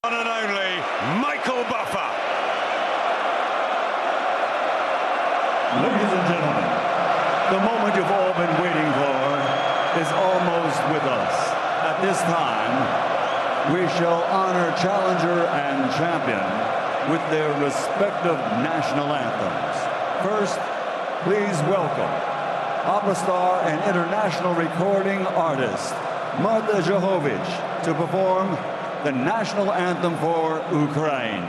One and only Michael Buffer. Ladies and gentlemen, the moment you've all been waiting for is almost with us. At this time, we shall honor challenger and champion with their respective national anthems. First, please welcome opera star and international recording artist Marta Jehovich to perform the national anthem for Ukraine.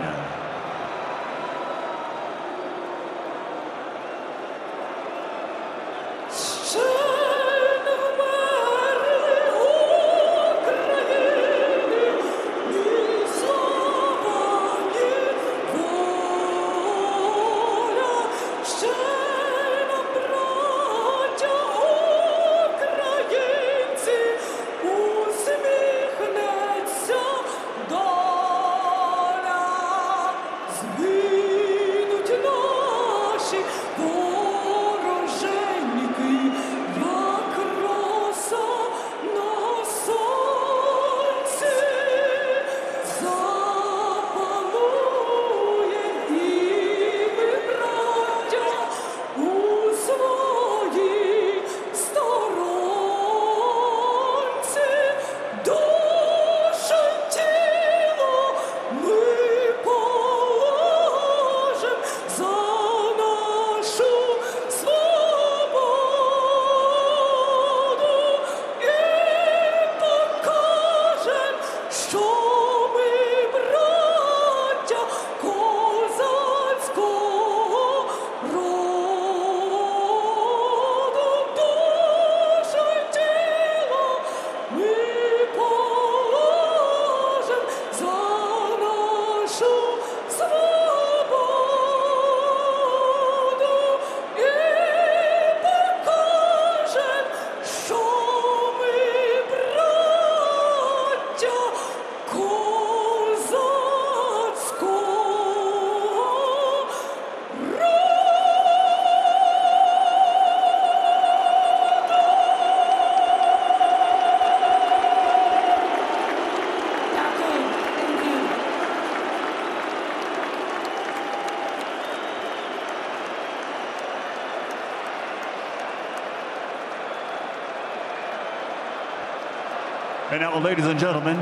And now, ladies and gentlemen,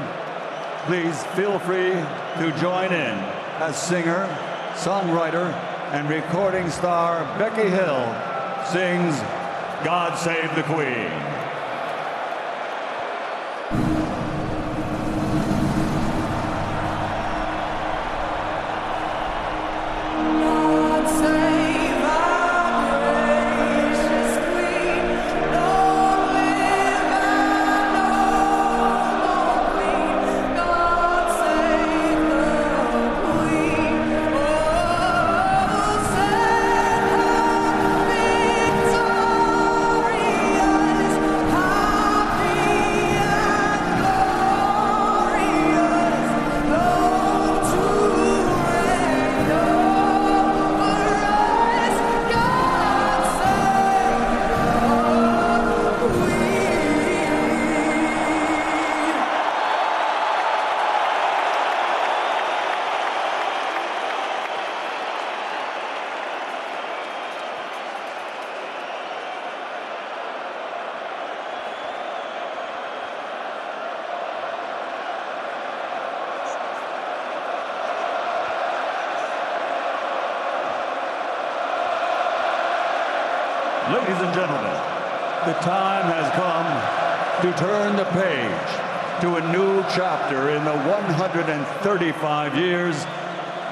please feel free to join in as singer, songwriter, and recording star Becky Hill sings God Save the Queen. Ladies and gentlemen, the time has come to turn the page to a new chapter in the 135 years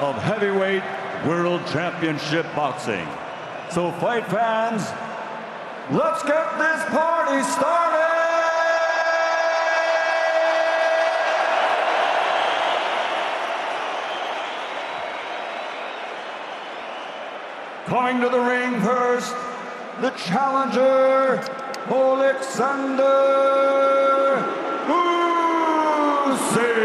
of heavyweight world championship boxing. So fight fans, let's get this party started! Coming to the ring first, the challenger, Oleksandr Usyk.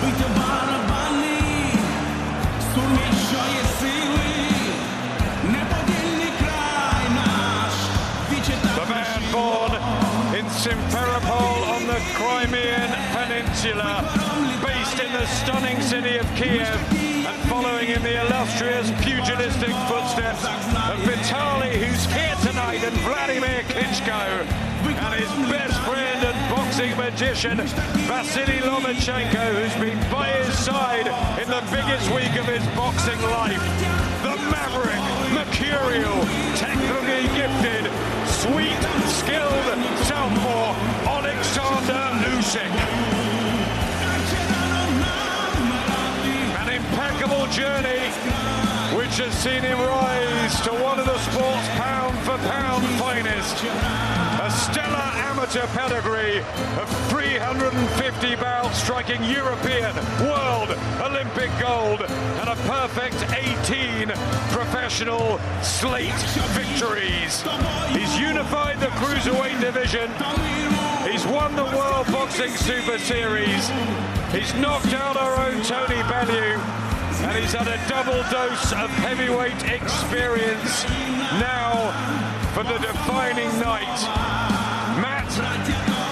The man born in Simferopol on the Crimean Peninsula, based in the stunning city of Kiev, and following in the illustrious pugilistic footsteps of Vitaly, who's here tonight, and Vladimir Klitschko, and his best friend and boxing magician, Vasily Lomachenko, who's been by his side in the biggest week of his boxing life. The maverick, mercurial, technically gifted, sweet, skilled southpaw, Oleksandr Usyk. An impeccable journey which has seen him rise to one of the sport's pound-for-pound finest. A stellar amateur pedigree of 350 bouts, striking European, world, Olympic gold, and a perfect 18 professional slate victories. He's unified the cruiserweight division. He's won the World Boxing Super Series. He's knocked out our own Tony Bellew. And he's had a double dose of heavyweight experience now for the defining night. Matt,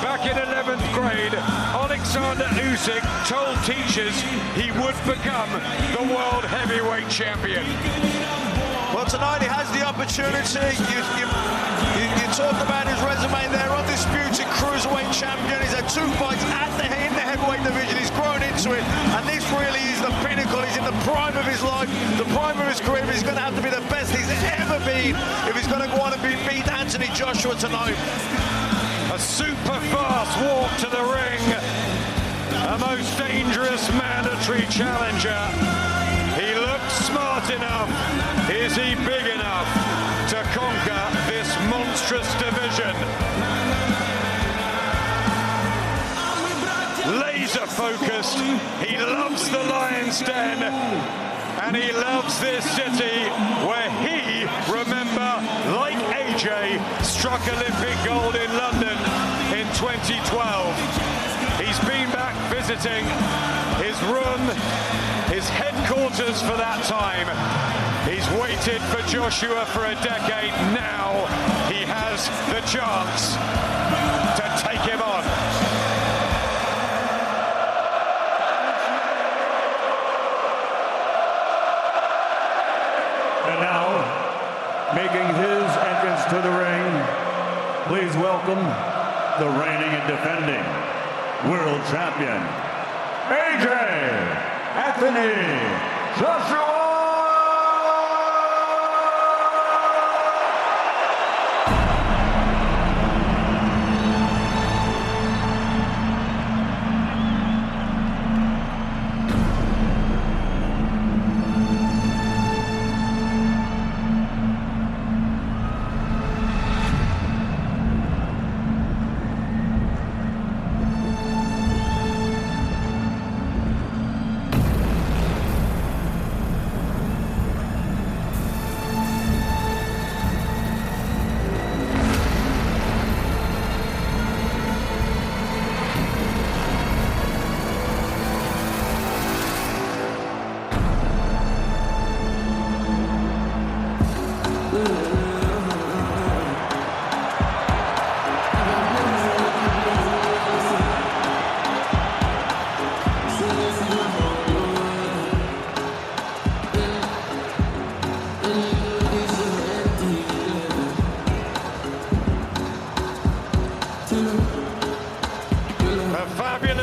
back in 11th grade, Oleksandr Usyk told teachers he would become the world heavyweight champion. Well, tonight he has the opportunity. You talk about his resume there, undisputed cruiserweight champion. He's had 2 fights in the heavyweight division. He's grown into it, and this really is the pinnacle. He's in the prime of his life, the prime of his career. He's going to have to be the best he's ever been if he's going to go on and beat Anthony Joshua tonight. A super fast walk to the ring. A most dangerous mandatory challenger. He looks smart enough. Is he big enough to conquer this monstrous division? Laser focused. He loves the Lion's Den. And he loves this city where he, remember, like AJ, struck Olympic gold in London in 2012. He's been back visiting his room, his headquarters for that time. He's waited for Joshua for a decade. Now he has the chance to take him on. And now, making his entrance to the ring, please welcome the reigning and defending world champion, AJ Anthony Joshua!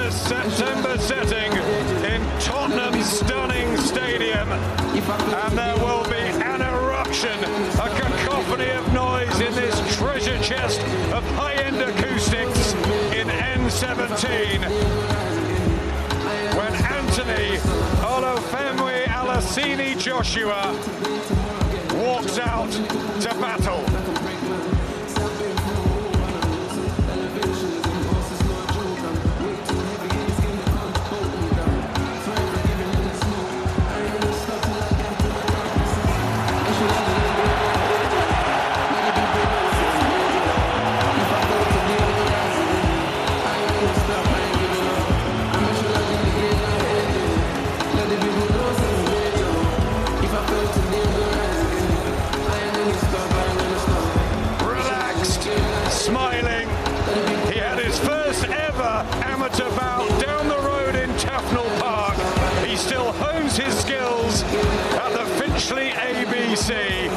September setting in Tottenham's stunning stadium, and there will be an eruption, a cacophony of noise in this treasure chest of high-end acoustics in N17 when Anthony Olufemi Alasini Joshua walks out to battle. proves his skills at the Finchley ABC.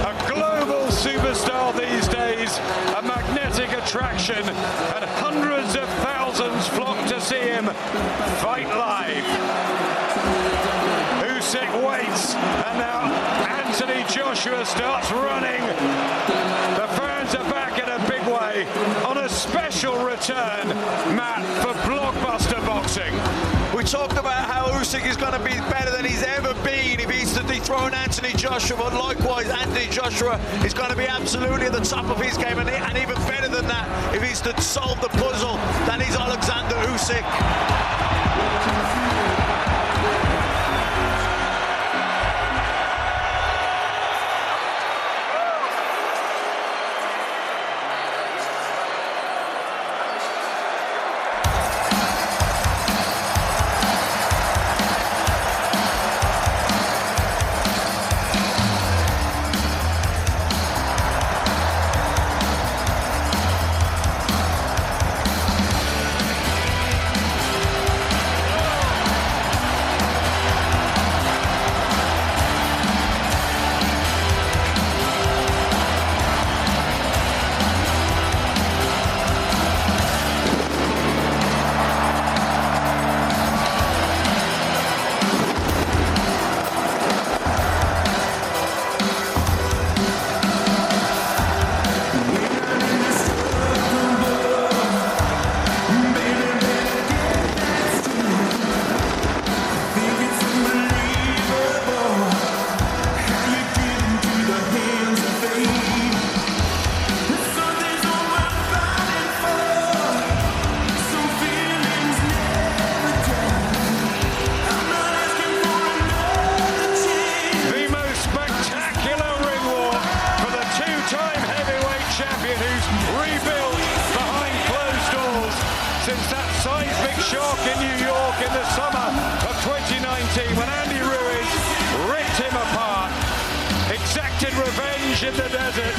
A global superstar these days, a magnetic attraction, and hundreds of thousands flock to see him fight live. Usyk waits, and now Anthony Joshua starts running. The fans are back in a big way on a special return, Matt, for blockbuster boxing. We talked about how Usyk is going to be better than he's ever been if he's to dethrone Anthony Joshua, but likewise Anthony Joshua is going to be absolutely at the top of his game, and even better than that if he's to solve the puzzle that is Oleksandr Usyk. Since that seismic shock in New York in the summer of 2019 when Andy Ruiz ripped him apart, exacted revenge in the desert,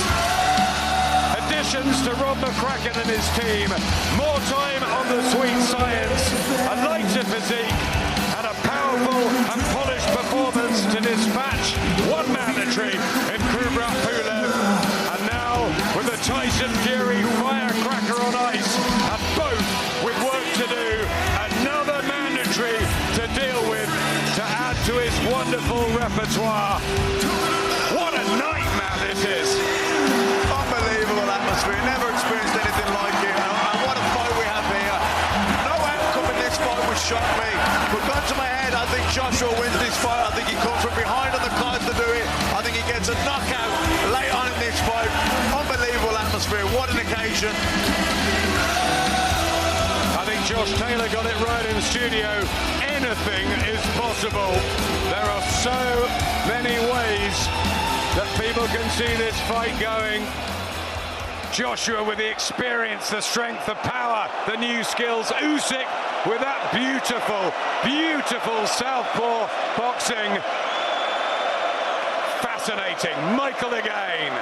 additions to Rob McCracken and his team, more time on the sweet science, a lighter physique and a powerful and polished performance to dispatch one mandatory in Kubrat Pulev, and now with the Tyson Fury firecracker on ice, and both with work to do, another mandatory to deal with to add to his wonderful repertoire. What a night, man, this is. Unbelievable atmosphere, never experienced anything like it, and what a fight we have here. No outcome in this fight would shock me, but gun to my head, I think Joshua wins this fight. I think he comes from behind on the cards to do it. I think he gets a knockout late on in this fight. Unbelievable atmosphere, what an occasion. Josh Taylor got it right in the studio. Anything is possible. There are so many ways that people can see this fight going. Joshua with the experience, the strength, the power, the new skills. Usyk with that beautiful, beautiful southpaw boxing. Fascinating. Michael again.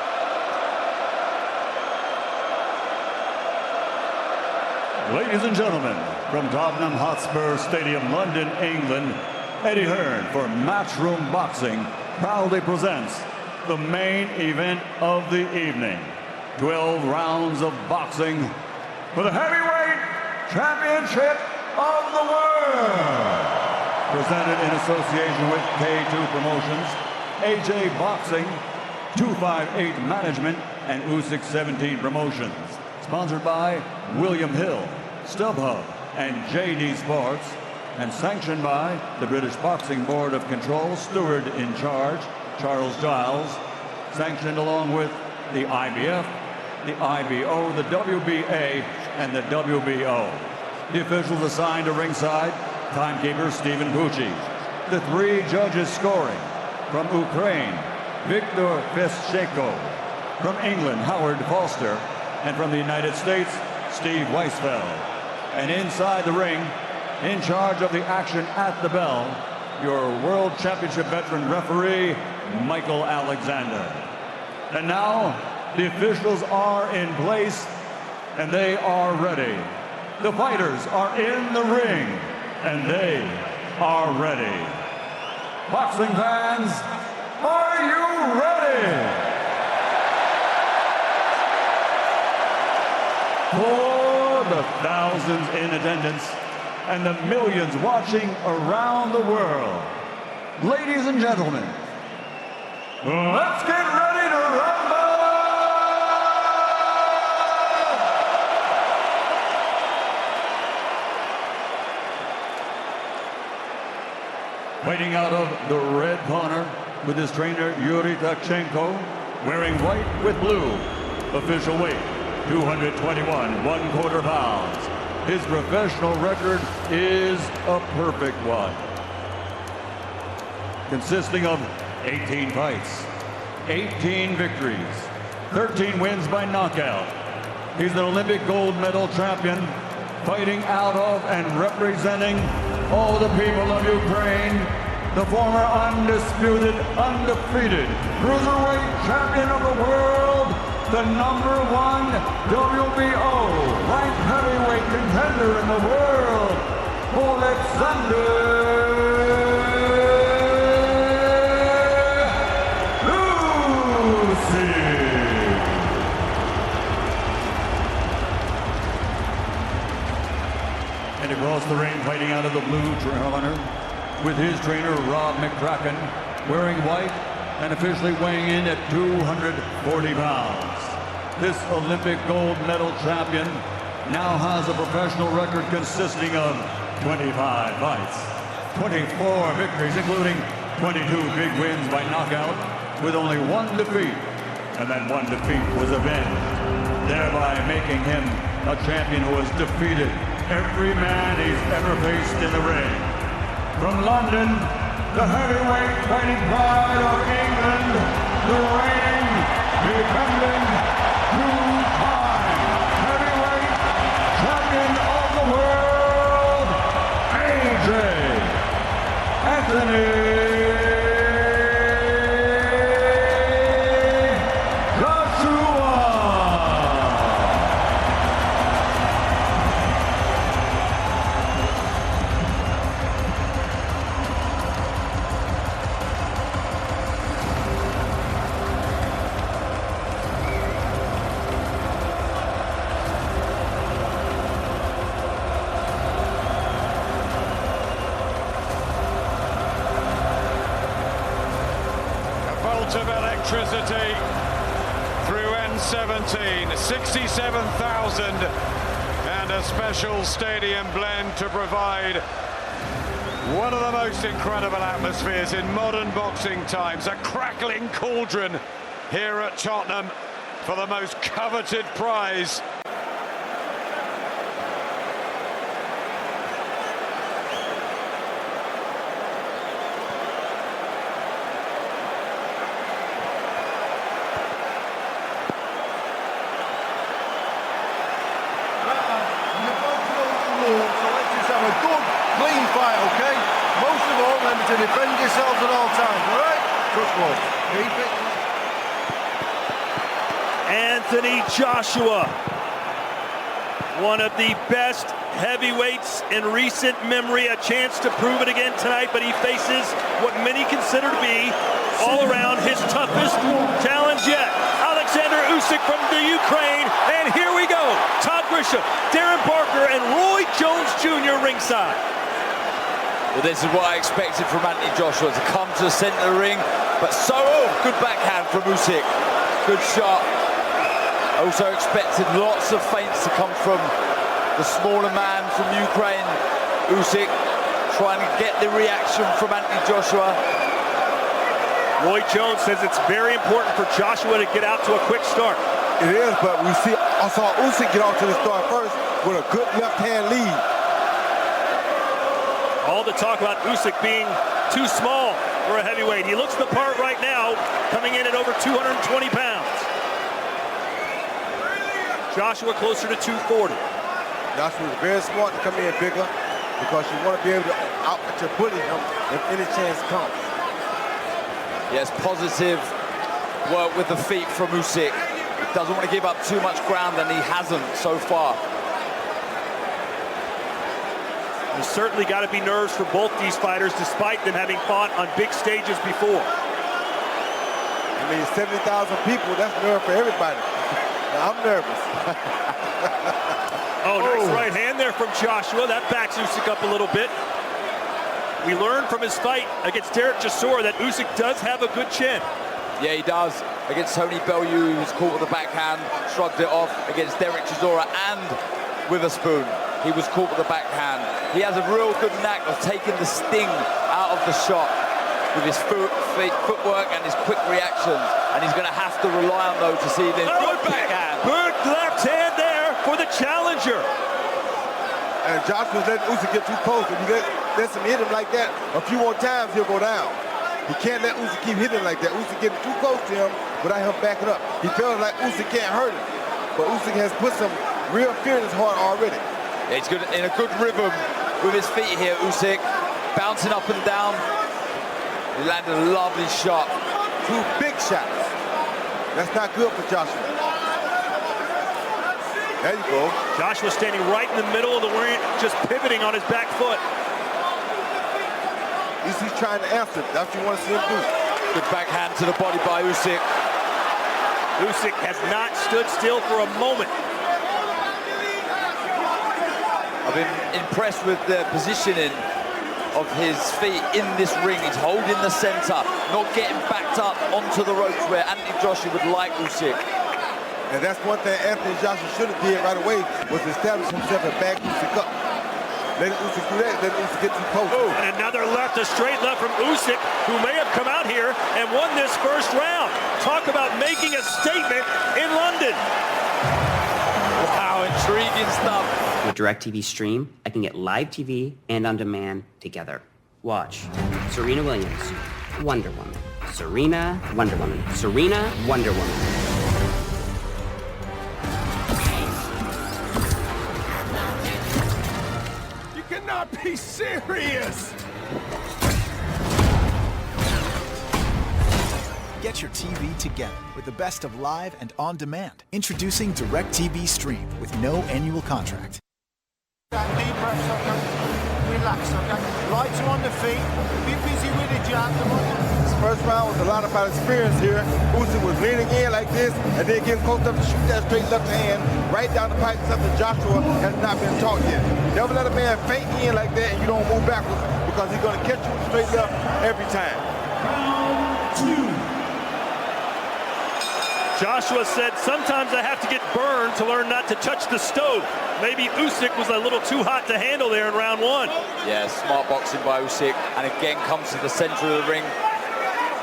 Ladies and gentlemen, from Tottenham Hotspur Stadium, London, England, Eddie Hearn for Matchroom Boxing proudly presents the main event of the evening. 12 rounds of boxing for the heavyweight championship of the world. Presented in association with K2 Promotions, AJ Boxing, 258 Management, and Usyk 17 Promotions. Sponsored by William Hill, StubHub, and JD Sports, and sanctioned by the British Boxing Board of Control, steward in charge, Charles Giles, sanctioned along with the IBF, the IBO, the WBA, and the WBO. The officials assigned to ringside, timekeeper Stephen Pucci. The three judges scoring: from Ukraine, Viktor Festchenko; from England, Howard Foster; and from the United States, Steve Weisfeld. And inside the ring, in charge of the action at the bell, your World Championship veteran referee, Michael Alexander. And now, the officials are in place, and they are ready. The fighters are in the ring, and they are ready. Boxing fans, are you ready? For the thousands in attendance and the millions watching around the world, ladies and gentlemen, let's get ready to rumble! Fighting out of the red corner with his trainer Yuri Takchenko, wearing white with blue. Official weight, 221 1/4 pounds. His professional record is a perfect one, consisting of 18 fights, 18 victories, 13 wins by knockout. He's an Olympic gold medal champion, fighting out of and representing all the people of Ukraine, the former undisputed, undefeated cruiserweight champion of the world, the #1 WBO ranked heavyweight contender in the world, Oleksandr Usyk. And across the ring, fighting out of the blue corner with his trainer Rob McCracken, wearing white and officially weighing in at 240 pounds. This Olympic gold medal champion now has a professional record consisting of 25 fights, 24 victories, including 22 big wins by knockout, with only one defeat, and that one defeat was avenged, thereby making him a champion who has defeated every man he's ever faced in the ring. From London, the heavyweight fighting pride of England, the reigning, defending, two-time heavyweight champion of the world, AJ Anthony of electricity through N17, 67,000 and a special stadium blend to provide one of the most incredible atmospheres in modern boxing times, a crackling cauldron here at Tottenham for the most coveted prize. Clean fight, okay? Most of all, remember to defend yourselves at all times, all right? Good one. Keep it. Anthony Joshua, one of the best heavyweights in recent memory, a chance to prove it again tonight, but he faces what many consider to be all around his toughest challenge yet. Oleksandr Usyk from the Ukraine, and here we go. Todd Grisham, Darren Barker, and Roy Jones Jr. ringside. Well, this is what I expected from Anthony Joshua, to come to the center of the ring, but good backhand from Usyk. Good shot. I also expected lots of feints to come from the smaller man from Ukraine, Usyk, trying to get the reaction from Anthony Joshua. Roy Jones says it's very important for Joshua to get out to a quick start. It is, but I saw Usyk get off to the start first with a good left-hand lead. All the talk about Usyk being too small for a heavyweight. He looks the part right now, coming in at over 220 pounds. Joshua closer to 240. Joshua's very smart to come in bigger because you want to be able to bully him if any chance comes. Yes, positive work with the feet from Usyk. He doesn't want to give up too much ground, and he hasn't so far. There's certainly got to be nerves for both these fighters, despite them having fought on big stages before. I mean, 70,000 people, that's nerve for everybody. Now, I'm nervous. Oh, nice right hand there from Joshua. That backs Usyk up a little bit. We learned from his fight against Derek Chisora that Usyk does have a good chin. Yeah, he does. Against Tony Bellew, he was caught with a backhand, shrugged it off. Against Derek Chisora and Witherspoon, he was caught with a backhand. He has a real good knack of taking the sting out of the shot with his footwork and his quick reactions. And he's going to have to rely on those to see the good backhand. Good left hand there for the challenger. And Joshua's letting Usyk get too close. If you let him hit him like that a few more times, he'll go down. He can't let Usyk keep hitting like that. Usyk getting too close to him without him backing up. He feels like Usyk can't hurt him. But Usyk has put some real fear in his heart already. Yeah, he's good in a good rhythm with his feet here, Usyk. Bouncing up and down. He landed a lovely shot. 2 big shots. That's not good for Joshua. There you go. Joshua standing right in the middle of the ring, just pivoting on his back foot. He's trying to answer. That's what you want to see him do. Good backhand to the body by Usyk. Usyk has not stood still for a moment. I've been impressed with the positioning of his feet in this ring. He's holding the center, not getting backed up onto the ropes where Anthony Joshua would like Usyk. And that's one thing Anthony Joshua should have did right away, was establish himself and back Usyk up. Let Usyk do that, let Usyk get too close. Oh, and another left, a straight left from Usyk, who may have come out here and won this first round. Talk about making a statement in London. Wow, intriguing stuff. With DirecTV Stream, I can get live TV and on demand together. Watch Serena Williams, Wonder Woman. Serena, Wonder Woman. Serena, Wonder Woman. You cannot be serious! Get your TV together with the best of live and on demand. Introducing DirecTV Stream with no annual contract. Deep breaths, okay? Relax, okay? Lights are on the feet. Be busy with it, Jack. This first round was a lot about experience here. Usyk was leaning in like this and then getting close up to shoot that straight left hand right down the pipe, something Joshua has not been taught yet. Never let a man feint in like that and you don't move backwards, because he's going to catch you with straight left every time. Joshua said, sometimes I have to get burned to learn not to touch the stove. Maybe Usyk was a little too hot to handle there in round 1. Yeah, smart boxing by Usyk, and again comes to the center of the ring.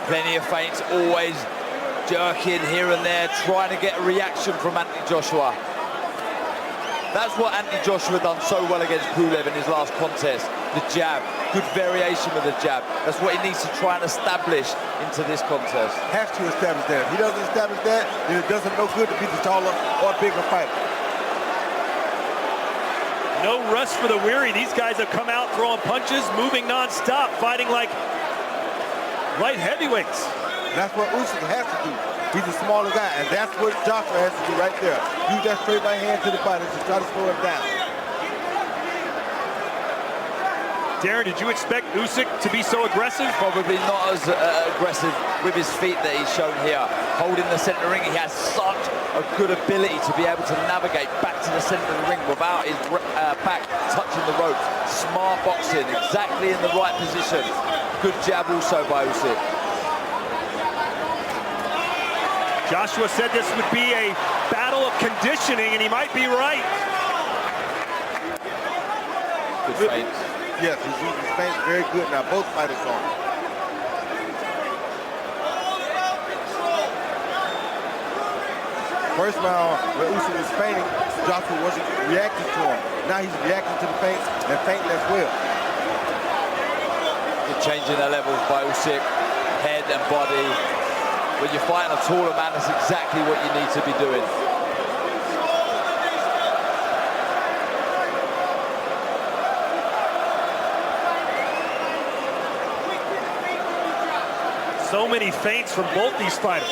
Plenty of feints, always jerking here and there, trying to get a reaction from Anthony Joshua. That's what Anthony Joshua done so well against Pulev in his last contest. The jab, good variation with the jab. That's what he needs to try and establish into this contest. Has to establish that. If he doesn't establish that, then it doesn't no good to be the taller or bigger fighter. No rest for the weary. These guys have come out throwing punches, moving non-stop, fighting like light heavyweights. That's what Usyk has to do. He's a smaller guy, and that's what Joshua has to do right there. Use that straight right hand to the body to try to slow him down. Darren, did you expect Usyk to be so aggressive? Probably not as aggressive with his feet that he's shown here. Holding the center ring, he has such a good ability to be able to navigate back to the center of the ring without his back touching the ropes. Smart boxing, exactly in the right position. Good jab also by Usyk. Joshua said this would be a battle of conditioning, and he might be right. Good feints. Yes, he's using his feints very good now. Both fighters on him. First round, when Usyk was feinting, Joshua wasn't reacting to him. Now he's reacting to the feints and feinting as well. You're changing the levels by Usyk, head and body. When you're fighting a taller man, that's exactly what you need to be doing. So many feints from both these fighters.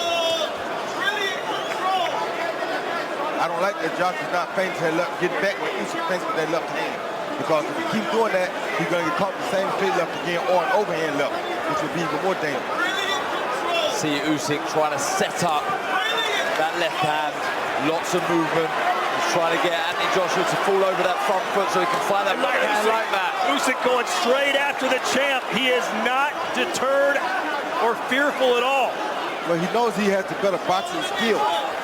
I don't like that Joshua's not feinting to that left, getting back when Usyk feints with that left hand. because if he keeps doing that, he's going to get caught with the same straight left again or an overhand left, which would be even more dangerous. See Usyk trying to set up that left hand, lots of movement. He's trying to get Anthony Joshua to fall over that front foot so he can find that right hand like that. Usyk going straight after the champ. He is not deterred or fearful at all. Well, he knows he has the better boxing skills.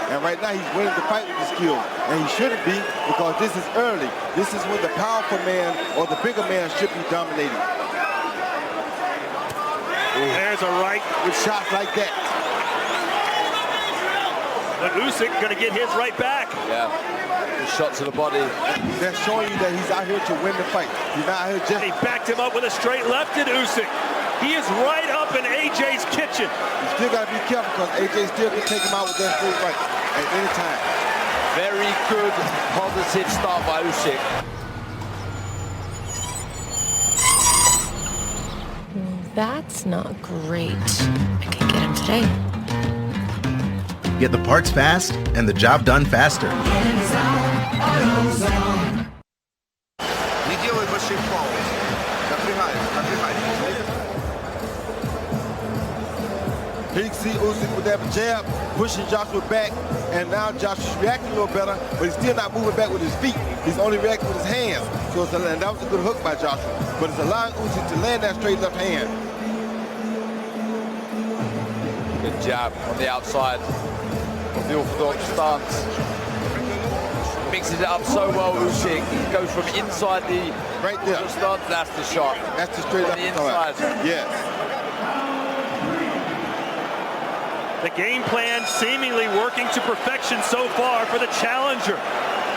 And right now he's winning the fight with the skills. And he shouldn't be, because this is early. This is when the powerful man or the bigger man should be dominating. There's a right. With shots like that. But Usyk going to get his right back. Yeah, good shot to the body. That's showing you that he's out here to win the fight. He's not out here just... He backed him up with a straight left at Usyk. He is right up in AJ's kitchen. You still got to be careful, because AJ still can take him out with that straight right at any time. Very good, positive start by Usyk. That's not great. I could get him today. Get the parts fast and the job done faster. Не делай больших пауз. Напрягай. Here you see Usyk with that jab, pushing Joshua back, and now Joshua's reacting a little better, but he's still not moving back with his feet. He's only reacting with his hands. So and that was a good hook by Joshua, but it's allowing Usyk to land that straight left hand. Good jab on the outside of the orthodox stance. Mixes it up so well, Usyk. He goes from inside the right there stance. That's the shot. That's the straight left inside. Yes. The game plan seemingly working to perfection so far for the challenger.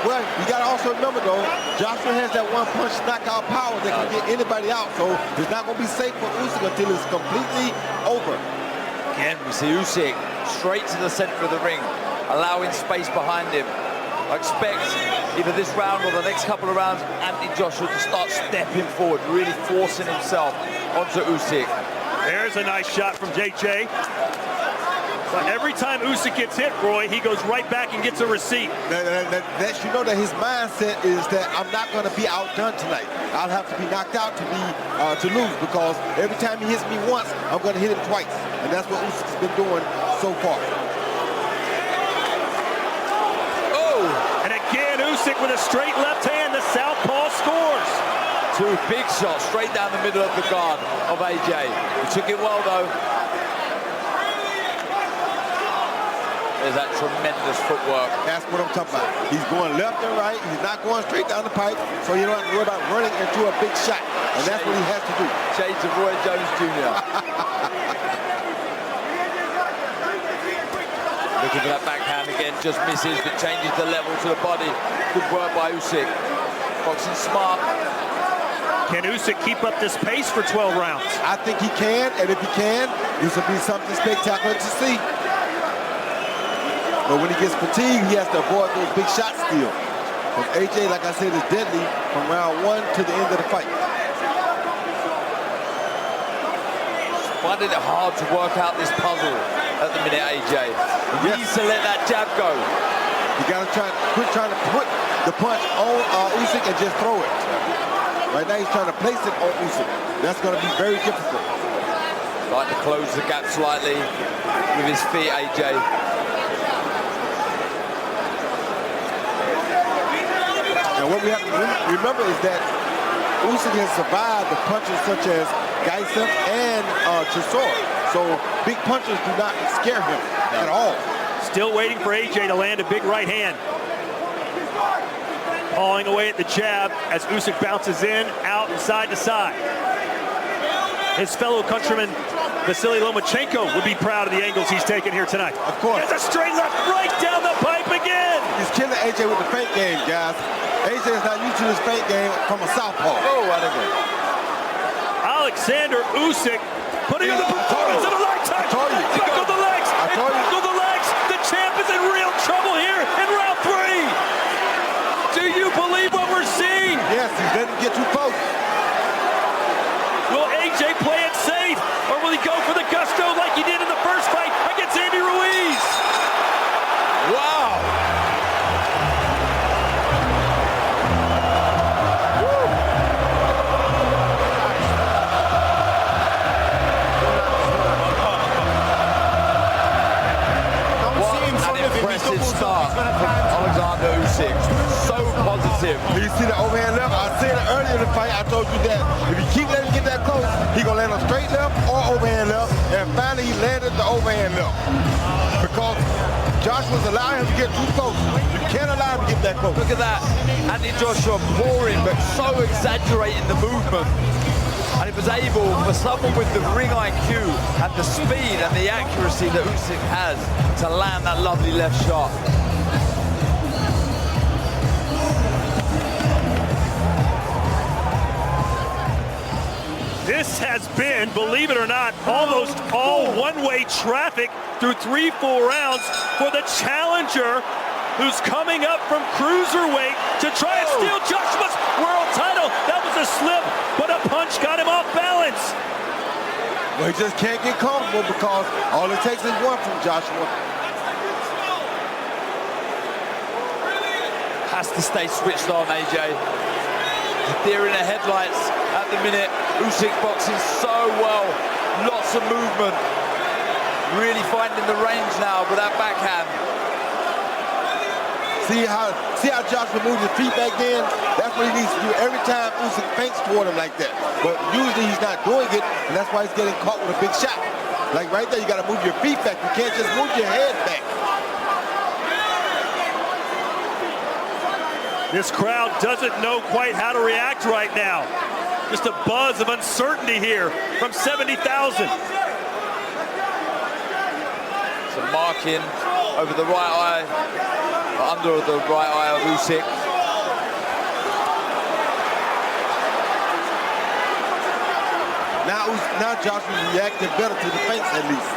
Well, you got to also remember, though, Joshua has that one-punch knockout power that can get anybody out, so it's not going to be safe for Usyk until it's completely over. Again, we see Usyk straight to the center of the ring, allowing space behind him. I expect either this round or the next couple of rounds, Anthony Joshua to start stepping forward, really forcing himself onto Usyk. There's a nice shot from JJ. But every time Usyk gets hit, Roy, he goes right back and gets a receipt. That you know that his mindset is that I'm not going to be outdone tonight. I'll have to be knocked out to lose, because every time he hits me once, I'm going to hit him twice. And that's what Usyk's been doing so far. Oh! And again, Usyk with a straight left hand. The southpaw scores. Two big shots straight down the middle of the guard of AJ. He took it well, though. There's that tremendous footwork. That's what I'm talking about. He's going left and right. He's not going straight down the pipe, so you don't have to worry about running into a big shot. And that's what he has to do. Shades of Roy Jones Jr. Looking for that backhand again, just misses, but changes the level to the body. Good work by Usyk. Boxing smart. Can Usyk keep up this pace for 12 rounds? I think he can, and if he can, this will be something spectacular to see. But when he gets fatigued, he has to avoid those big shots still. Because AJ, like I said, is deadly from round 1 to the end of the fight. Finding it hard to work out this puzzle at the minute, AJ. He needs to let that jab go. You got to quit trying to put the punch on Usyk and just throw it. Right now, he's trying to place it on Usyk. That's going to be very difficult. Trying to close the gap slightly with his feet, AJ. And what we have to remember is that Usyk has survived the punches such as Geisen and Chisora. So big punches do not scare him at all. Still waiting for AJ to land a big right hand. Pawing away at the jab as Usyk bounces in, out, and side to side. His fellow countryman Vasily Lomachenko would be proud of the angles he's taken here tonight. Of course. There's a straight left right down the pipe again. He's killing AJ with the feint game, guys. AJ is not used to this feint game from a southpaw. Oh, what a good. Oleksandr Usyk putting on the performance of a lifetime. I told you. Back on the legs. I told you. Back on the legs. The champ is in real trouble here in round 3. Do you believe what we're seeing? Yes, he's letting him get too close. Will AJ play it safe, or will he go for the gusto like he did in the first fight against Andy Ruiz? Wow. Usyk. So positive. You see the overhand left? I said it earlier in the fight. I told you that if you keep letting him get that close, he gonna land a straight left or overhand left. And finally, he landed the overhand left because Joshua's allowing him to get too close. You can't allow him to get that close. Look at that. Anthony Joshua pouring, but so exaggerating the movement. And it was able, for someone with the ring IQ and the speed and the accuracy that Usyk has, to land that lovely left shot. This has been, believe it or not, almost all one-way traffic through 3-4 rounds for the challenger who's coming up from cruiserweight to try and steal Joshua's world title. That was a slip, but a punch got him off balance. Well, he just can't get comfortable because all it takes is one from Joshua. Has to stay switched on, AJ. Deer in the headlights at the minute. Usyk boxing so well. Lots of movement. Really finding the range now with that backhand. See how Joshua moves his feet back then? That's what he needs to do every time Usyk feints toward him like that. But usually he's not doing it, and that's why he's getting caught with a big shot. Like right there, you got to move your feet back. You can't just move your head back. This crowd doesn't know quite how to react right now. Just a buzz of uncertainty here from 70,000. Some marking over the right eye, under the right eye of Usyk. Now Joshua's reacting better to the feints at least.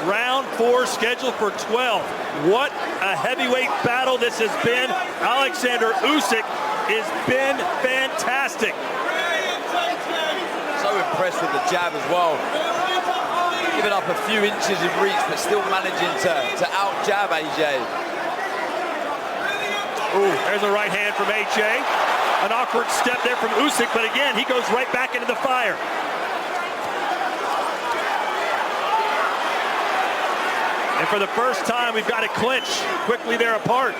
Round 4 scheduled for 12. What a heavyweight battle this has been. Oleksandr Usyk has been fantastic. So impressed with the jab as well. Giving up a few inches in reach, but still managing to out-jab AJ. Ooh, there's a right hand from AJ. An awkward step there from Usyk, but again, he goes right back into the fire. And for the first time, we've got a clinch. Quickly, they're apart.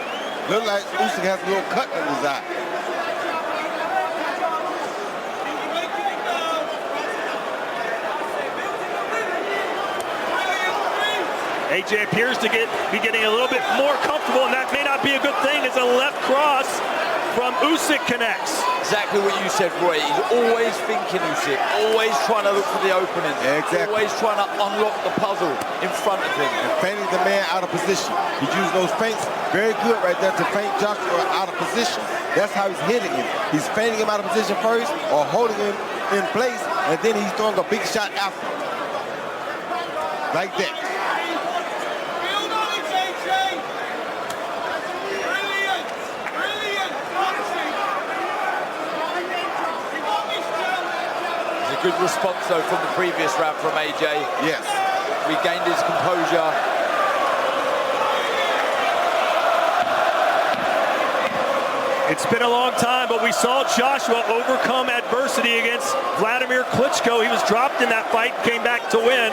Looks like Usyk has a little cut in his eye. AJ appears to be getting a little bit more comfortable, and that may not be a good thing as a left cross from Usyk connects. Exactly what you said, Roy. He's always thinking Usyk, always trying to look for the opening. Exactly. Always trying to unlock the puzzle in front of him. And feinting the man out of position. He's using those feints very good right there to feint Joshua out of position. That's how he's hitting him. He's feinting him out of position first or holding him in place, and then he's throwing a big shot after. Like that. Good response, though, from the previous round from AJ. Yes. Regained his composure. It's been a long time, but we saw Joshua overcome adversity against Vladimir Klitschko. He was dropped in that fight, came back to win.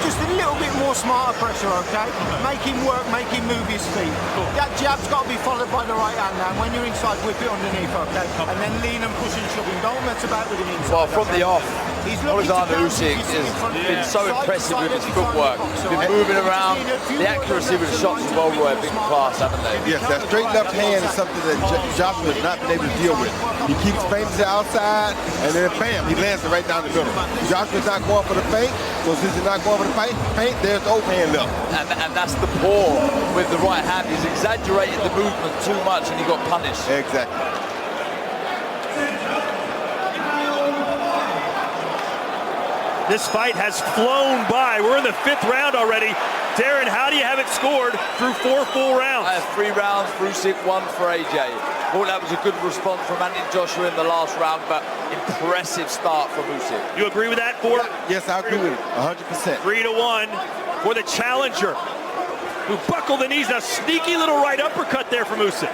Just a little bit more smarter pressure, okay? Make him work, make him move his feet. That jab's got to be followed by the right hand now. When you're inside, whip it underneath, okay? And then lean and push and shove him. Don't mess about with him inside. Well, from the off, Oleksandr Usyk has been so impressive with his footwork. Been moving around. The accuracy with the shots as well, Roy, big class, haven't they? Yes, that straight left hand is something that Joshua has not been able to deal with. He keeps feinting to the outside, and then bam, he lands it right down the middle. Joshua's not going for the feint, so since he's not going for the feint, there's the overhand left. And that's the paw with the right hand. He's exaggerated the movement too much, and he got punished. Exactly. This fight has flown by. We're in the 5th round already. Darren, how do you have it scored through 4 full rounds? I have 3 rounds for Usyk, 1 for AJ. Thought that was a good response from Anthony Joshua in the last round, but impressive start from Usyk. You agree with that, Ford? Yes, I agree with it, 100%. 3-1 for the challenger. who buckled the knees. A sneaky little right uppercut there from Usyk.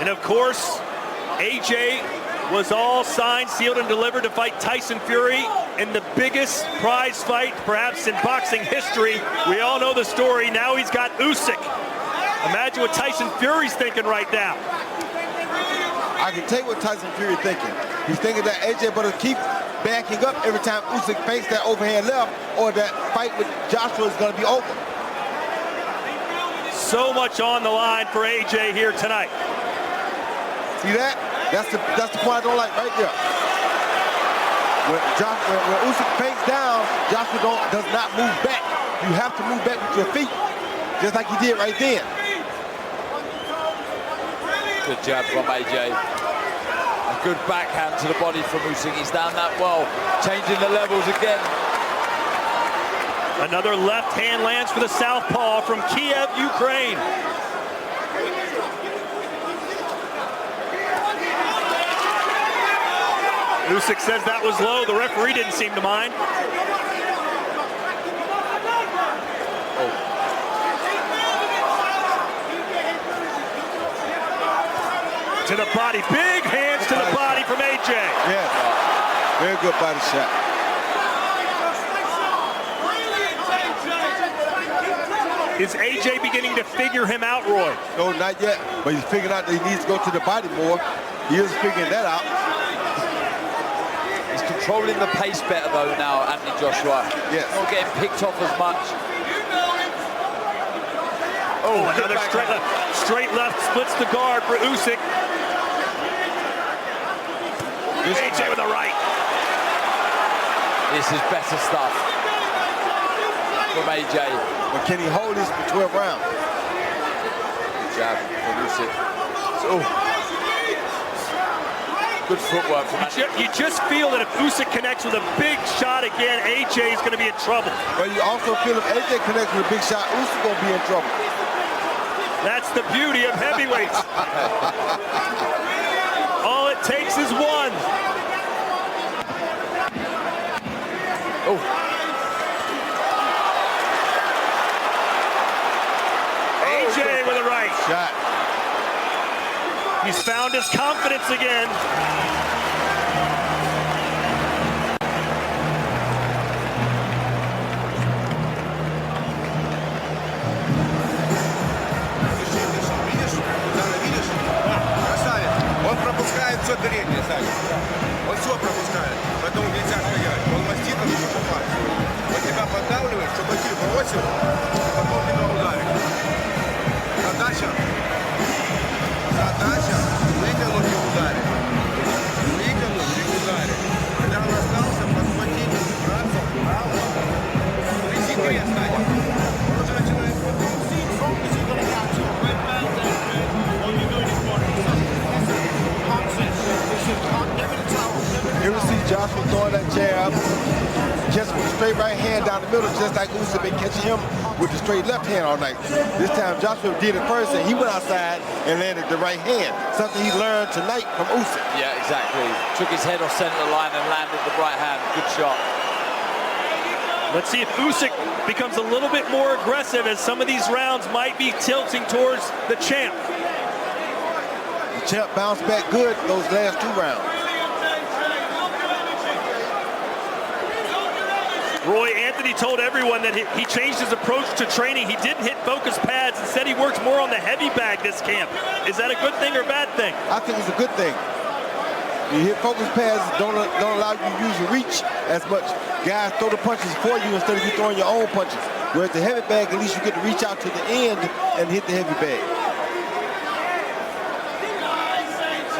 And of course, AJ was all signed, sealed, and delivered to fight Tyson Fury in the biggest prize fight, perhaps in boxing history. We all know the story. Now he's got Usyk. Imagine what Tyson Fury's thinking right now. I can tell you what Tyson Fury thinking. He's thinking that AJ better keep backing up every time Usyk fakes that overhand left, or that fight with Joshua is going to be over. So much on the line for AJ here tonight. See that? That's the point I don't like right there. When Usyk fakes down, Joshua does not move back. You have to move back with your feet, just like he did right then. Good jab from AJ. A good backhand to the body from Usyk. He's down that well, changing the levels again. Another left hand lands for the southpaw from Kiev, Ukraine. Usyk says that was low. The referee didn't seem to mind. To the body, big hands to the body from AJ. Yes, very good body shot. Is AJ beginning to figure him out, Roy? No, not yet, but he's figuring out that he needs to go to the body more. He is figuring that out. He's controlling the pace better though now, Anthony Joshua. Yes. Not getting picked off as much. Oh, another straight left splits the guard for Usyk. AJ with a right. This is better stuff from AJ. But can he hold this for 12 rounds? Good jab from Usyk. Good footwork from AJ. You just feel that if Usyk connects with a big shot again, AJ is going to be in trouble. But you also feel if AJ connects with a big shot, Usyk going to be in trouble. That's the beauty of heavyweights. All it takes is one. Oh. AJ with a right. Shot. He's found his confidence again. Он пропускает все переднее, Саня. Он все пропускает. Поэтому нельзя стоять. Он маститом не попадает. Он тебя поддавливает, чтобы ты бросил, а потом тебя ударит. Задача вытянуть и ударить. Вытянуть и ударить. Когда он остался, подхватить, браться вправо. Ну и секрет, Саня. Он уже начинает You ever see Joshua throwing that jab, just with a straight right hand down the middle, just like Usyk been catching him with the straight left hand all night. This time Joshua did it first, and he went outside and landed the right hand, something he learned tonight from Usyk. Yeah, exactly. Took his head off center line and landed the right hand. Good shot. Let's see if Usyk becomes a little bit more aggressive, as some of these rounds might be tilting towards the champ. The champ bounced back good those last 2 rounds. Roy, Anthony told everyone that he changed his approach to training. He didn't hit focus pads. Instead, he works more on the heavy bag this camp. Is that a good thing or bad thing? I think it's a good thing. You hit focus pads, don't allow you to use your reach as much. Guys throw the punches for you instead of you throwing your own punches. Whereas the heavy bag, at least you get to reach out to the end and hit the heavy bag.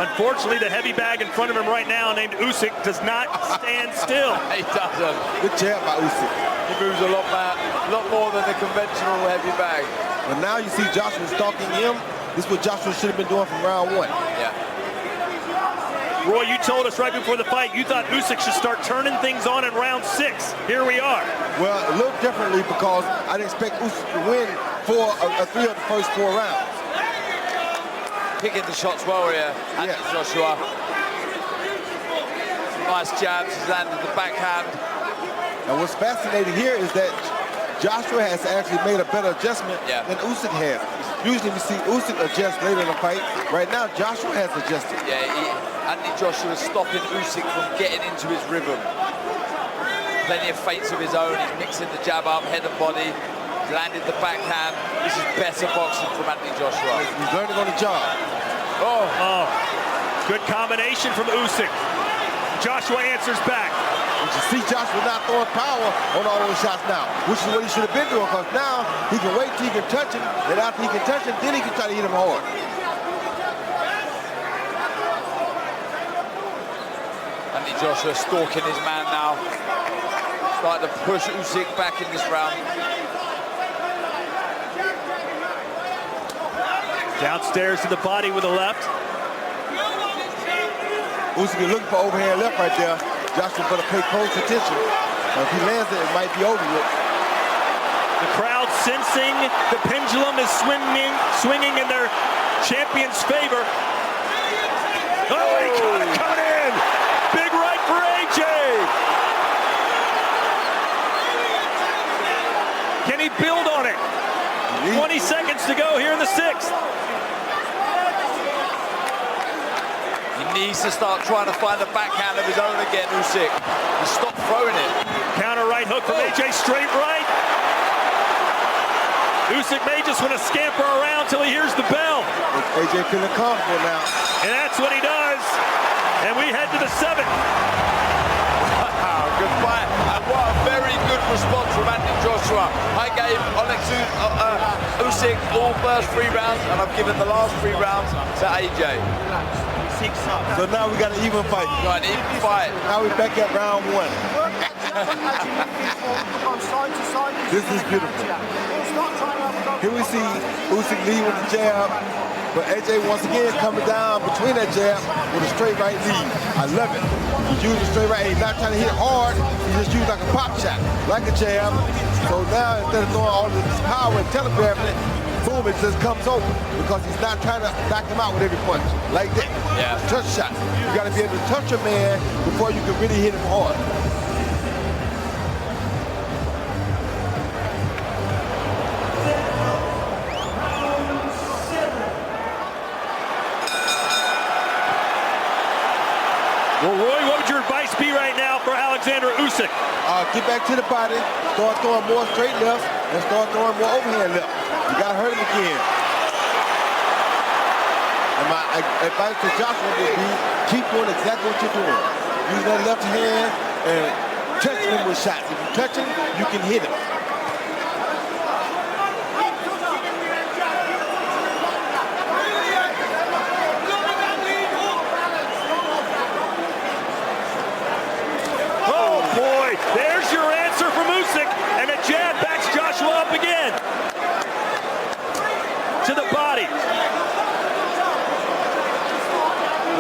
Unfortunately, the heavy bag in front of him right now, named Usyk, does not stand still. He doesn't. Good jab by Usyk. He moves a lot more than the conventional heavy bag. But now you see Joshua stalking him. This is what Joshua should have been doing from round 1. Yeah. Roy, you told us right before the fight you thought Usyk should start turning things on in round 6. Here we are. Well, a little differently because I didn't expect Usyk to win 3 of the first 4 rounds. Picking the shots well here, Anthony Joshua. nice jabs. He's landed the backhand. And what's fascinating here is that Joshua has actually made a better adjustment than Usyk has. Usually we see Usyk adjust later in the fight. Right now, Joshua has adjusted. Yeah, Anthony Joshua is stopping Usyk from getting into his rhythm. Plenty of feints of his own. He's mixing the jab up, head and body. He's landed the backhand. This is better boxing from Anthony Joshua. He's learning on the job. Oh, good combination from Usyk. Joshua answers back. You can see Joshua not throwing power on all those shots now, which is what he should have been doing, because now he can wait till he can touch him, and after he can touch him, then he can try to hit him hard. Anthony Joshua stalking his man now. Starting to push Usyk back in this round. Downstairs to the body with the left. Usyk is looking for overhand left right there. Joshua better pay close attention. If he lands it, it might be over with. The crowd sensing the pendulum is swinging in their champion's favor. Oh, he caught it coming in. Big right for AJ. Can he build on it? 20 seconds to go here in the 6th. He needs to start trying to find the backhand of his own again, Usyk. He stopped throwing it. Counter right hook from AJ, straight right. Usyk may just want to scamper around till he hears the bell. AJ feeling comfortable now. And that's what he does. And we head to the 7th. Wow, good fight. And what a very good response from Anthony Joshua. I gave Usyk all first 3 rounds, and I've given the last 3 rounds to AJ. So now we got an even fight. Got an even fight. Now we're back at round 1. This is beautiful. Here we see Usyk lead with the jab, but AJ once again coming down between that jab with a straight right lead. I love it. He's using straight right. He's not trying to hit hard. He just used like a pop shot, like a jab. So now instead of throwing all this power and telegraphing it, boom, it just comes over because he's not trying to knock him out with every punch like that. Yeah. Touch shot. You got to be able to touch a man before you can really hit him hard. Well, Roy, what would your advice be right now for Oleksandr Usyk? Get back to the body, start throwing more straight lefts, and start throwing more overhand left. You got to hurt him again. And my advice to Joshua would be, keep doing exactly what you're doing. Use that left hand and touch him with shots. If you touch him, you can hit him. Oh, boy, there's your answer from Usyk, and a jab backs Joshua up again. To the body.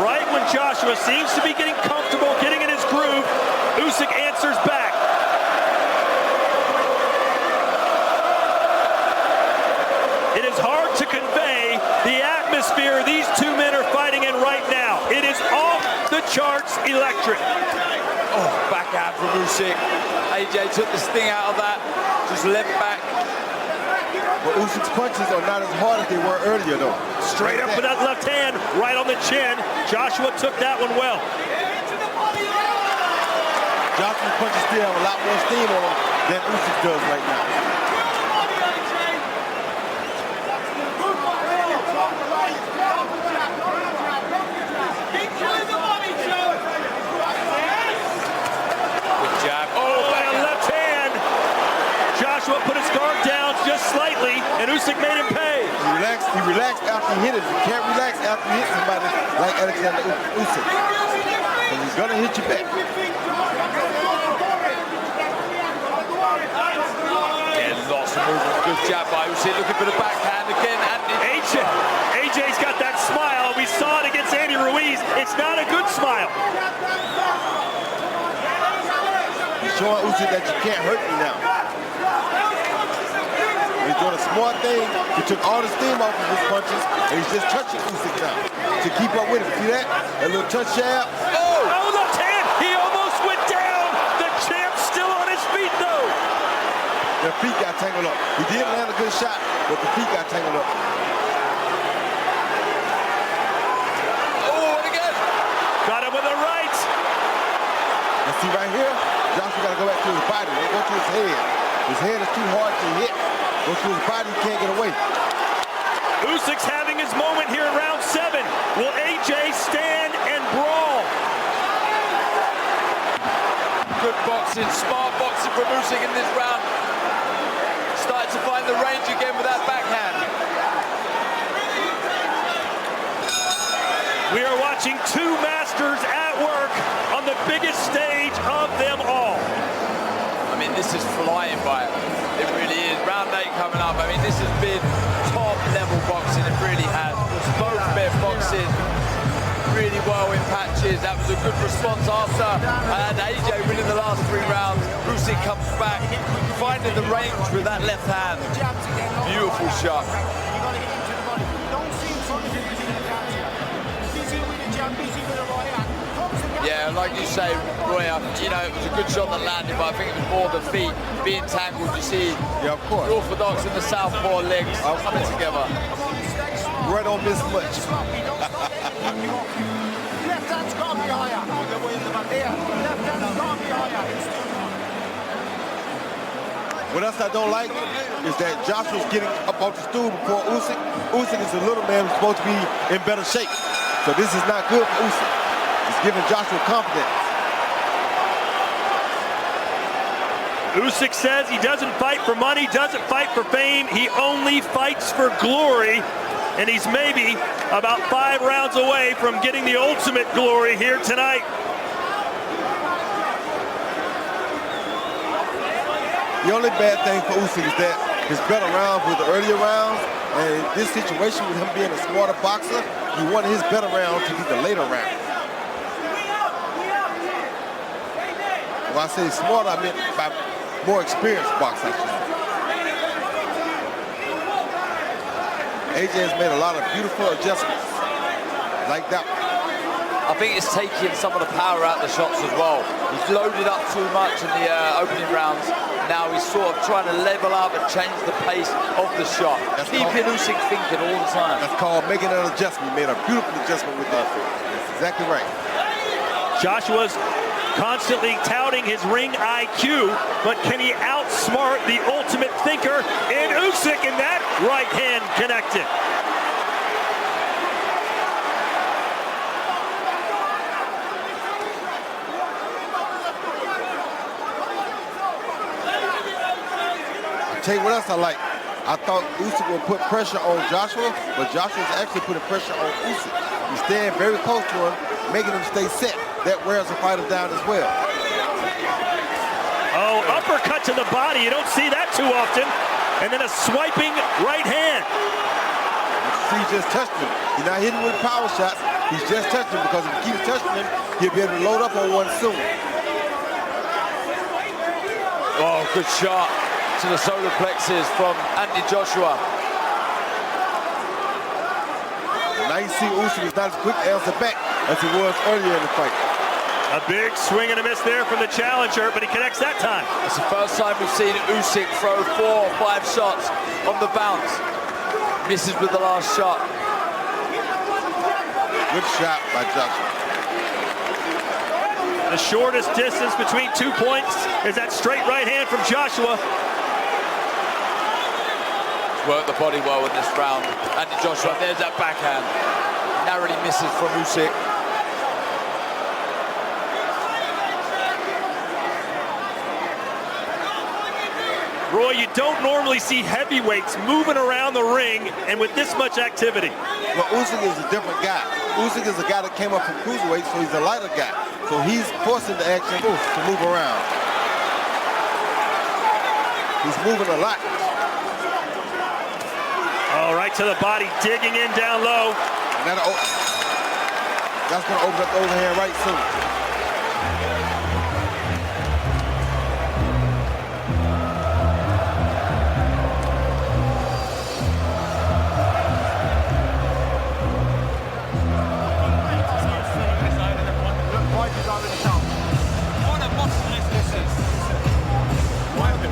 Right when Joshua seems to be getting comfortable, getting in his groove, Usyk answers back. It is hard to convey the atmosphere these two men are fighting in right now. It is off the charts electric. Oh, backhand from Usyk. AJ took the sting out of that, just leapt back. But Usyk's punches are not as hard as they were earlier, though. Straight up with that left hand, right on the chin. Joshua took that one well. Joshua's punches still have a lot more steam on them than Usyk does right now. Good jab. Oh, and a left hand. Joshua put his guard down just slightly, and Usyk made him pay. He relaxed after he hit it. You can't relax after you hit somebody like Oleksandr Usyk. So he's gonna hit you back. Yeah, lots of movement. Good jab by Usyk, looking for the backhand again. AJ's got that smile. We saw it against Andy Ruiz. It's not a good smile. He's showing Usyk that you can't hurt me now. He's doing a smart thing. He took all the steam off of his punches, and he's just touching Usyk now to keep up with him. See that? A little touch jab. Oh, left hand. He feet got tangled up. He did land a good shot, but the feet got tangled up. Oh, and again. Got him with the right. And see right here, Joshua got to go back to his body. Don't go to his head. His head is too hard to hit. Go to his body, he can't get away. Usyk's having his moment here in round 7. Will AJ stand and brawl? Good boxing, smart boxing from Usyk in this round. Starting to find the range again with that backhand. We are watching two masters at work on the biggest stage of them all. I mean, this is flying by. It really is. Round 8 coming up. I mean, this has been top-level boxing. It really has. Both men boxing really well in patches. That was a good response after. And AJ winning the last 3 rounds. Usyk comes back, finding the range with that left hand. Beautiful shot. Yeah, like you say, Roy, you know, it was a good shot that landed, but I think it was more the feet being tangled. You see, yeah, of course, the orthodox and the southpaw legs coming together. Roy don't miss much. Left hand's got to be higher. Left hand's got to be higher. What else I don't like is that Joshua's getting up off the stool before Usyk. Usyk is a little man who's supposed to be in better shape. So this is not good for Usyk. It's giving Joshua confidence. Usyk says he doesn't fight for money, doesn't fight for fame. He only fights for glory. And he's maybe about 5 rounds away from getting the ultimate glory here tonight. The only bad thing for Usyk is that his better rounds were the earlier rounds. And in this situation, with him being a smarter boxer, he wanted his better round to be the later round. When I say smarter, I meant by more experienced boxer, I should say. AJ has made a lot of beautiful adjustments, like that one. I think it's taking some of the power out of the shots as well. He's loaded up too much in the opening rounds. Now he's sort of trying to level up and change the pace of the shot. Keeping Usyk thinking all the time. That's called making an adjustment. He made a beautiful adjustment with that. That's exactly right. Joshua's constantly touting his ring IQ, but can he outsmart the ultimate thinker in Usyk, and that right hand connected? I'll tell you what else I like. I thought Usyk would put pressure on Joshua, but Joshua's actually putting pressure on Usyk. He's staying very close to him, making him stay set. That wears the fighter down as well. Oh, uppercut to the body. You don't see that too often. And then a swiping right hand. He's just touched him. He's not hitting with power shots. He's just touched him, because if he keeps touching him, he'll be able to load up on one soon. Oh, good shot to the solar plexus from Anthony Joshua. Now you see Usyk is not as quick to answer back as he was earlier in the fight. A big swing and a miss there from the challenger, but he connects that time. It's the first time we've seen Usyk throw 4 or 5 shots on the bounce. Misses with the last shot. Good shot by Joshua. The shortest distance between 2 points is that straight right hand from Joshua. Worked the body well in this round. Anthony Joshua, there's that backhand. Narrowly misses from Usyk. Roy, you don't normally see heavyweights moving around the ring and with this much activity. Well, Usyk is a different guy. Usyk is a guy that came up from cruiserweight, so he's a lighter guy. So he's forcing the action to move around. He's moving a lot. Oh, right to the body, digging in down low. And that's going to open up the overhand right soon. Wipe it.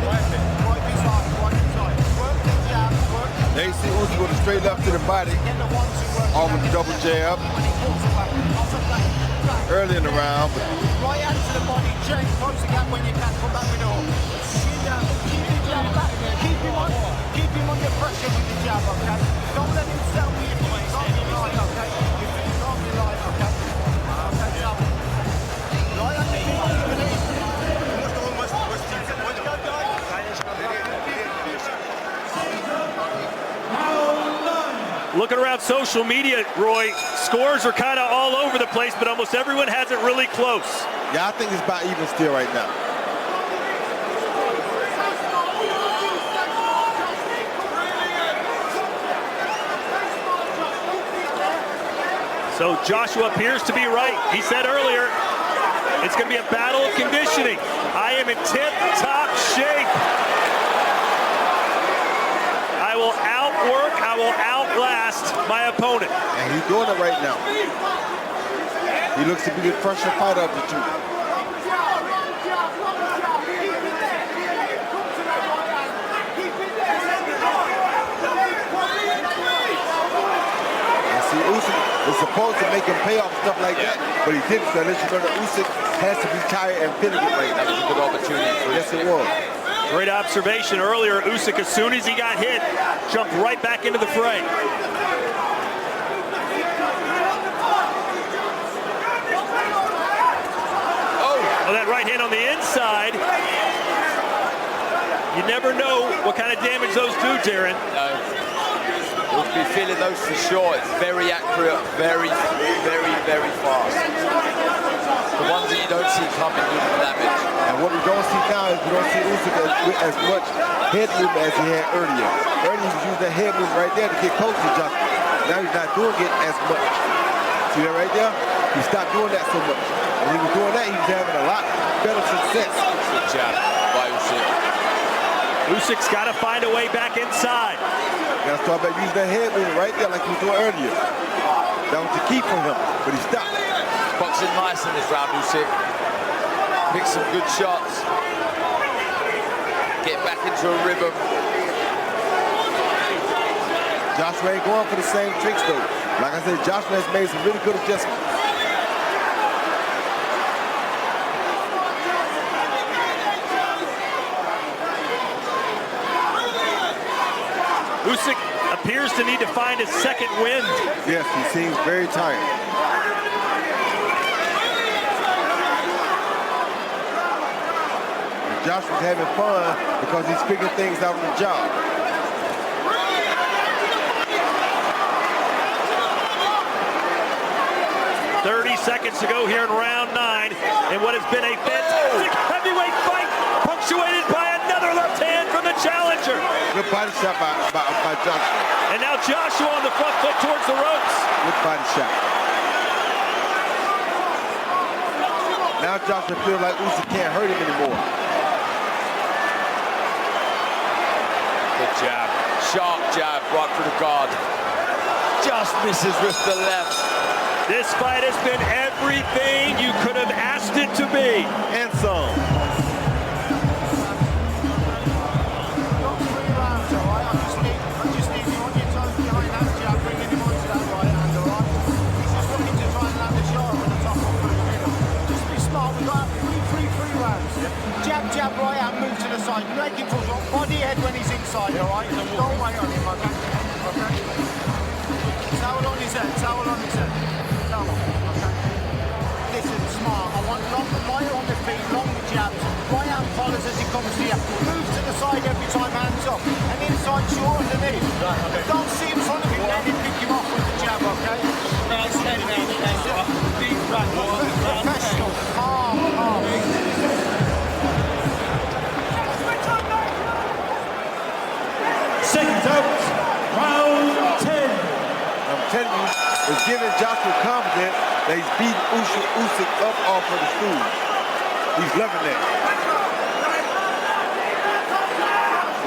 see Usyk with a straight left to the body, off with the double jab. Early in the round. Right hand to the body, Jake, close the gap when you can, come back with it all. Shin down, keep the jab back, keep him under pressure with the jab, okay? Don't let him sell me if you can't be light, okay? If you can't be light, okay? Okay, jab. Right hand to the body, Looking around social media, Roy, scores are kind of all over the place, but almost everyone has it really close. Yeah, I think it's about even still right now. So Joshua appears to be right. He said earlier, it's going to be a battle of conditioning. I am in tip-top shape. I will outwork, I will outlast my opponent. And he's doing it right now. He looks to be the fresher fighter of the two. And see, Usyk is supposed to make him pay off stuff like that, but he didn't. So unless you know that Usyk has to be tired and feeling it right now. That was a good opportunity for Yes, it was. Great observation earlier. Usyk, as soon as he got hit, jumped right back into the fray. Oh, that right hand on the inside. You never know what kind of damage those do, Darren. No. We'll be feeling those for sure. It's very accurate, very, very, very fast. The ones that you don't see coming do the damage. And what we don't see now is we don't see Usyk as much head movement as he had earlier. Earlier he was using that head movement right there to get close to Joshua. Now he's not doing it as much. See that right there? He stopped doing that so much. When he was doing that, he was having a lot better success. Good jab by Usyk. Usyk's got to find a way back inside. Got to start back using that head movement right there like he was doing earlier. That was the key for him, but he stopped. Boxing nice in this round, Usyk. Pick some good shots. Get back into a rhythm. Joshua ain't going for the same tricks though. Like I said, Joshua has made some really good adjustments. Usyk appears to need to find his second wind. Yes, he seems very tired. Joshua's having fun because he's figuring things out on the job. Seconds to go here in round 9 in what has been a fantastic heavyweight fight, punctuated by another left hand from the challenger. Good body shot by Joshua. And now Joshua on the front foot towards the ropes. Good body shot. Now Joshua feels like Usyk can't hurt him anymore. Good jab. Sharp jab right for the guard. Just misses with the left. This fight has been everything you could have asked it to be. And some. I just need you on your toes behind that jab, bringing him onto that right hand, all right? He's just looking to try and land a shot with the top off through the middle. Just be smart, we've got 3 rounds. Jab, jab, right hand, move to the side. Make him push up, body head when he's inside, all right? Don't wait on him, okay? Okay? Towel on his head, towel on his head. Listen, smart. I want long right on the feet, long jabs. Right hand follows as he comes to you. Move to the side every time, hands up. And inside, short underneath. Right, okay. Don't see in front of him, let him pick you off with the jab, okay? Professional. Calm. Seconds out. Round 10. I'm telling you, it's giving Joshua confidence that he's beating Usyk up off of the stool. He's loving that.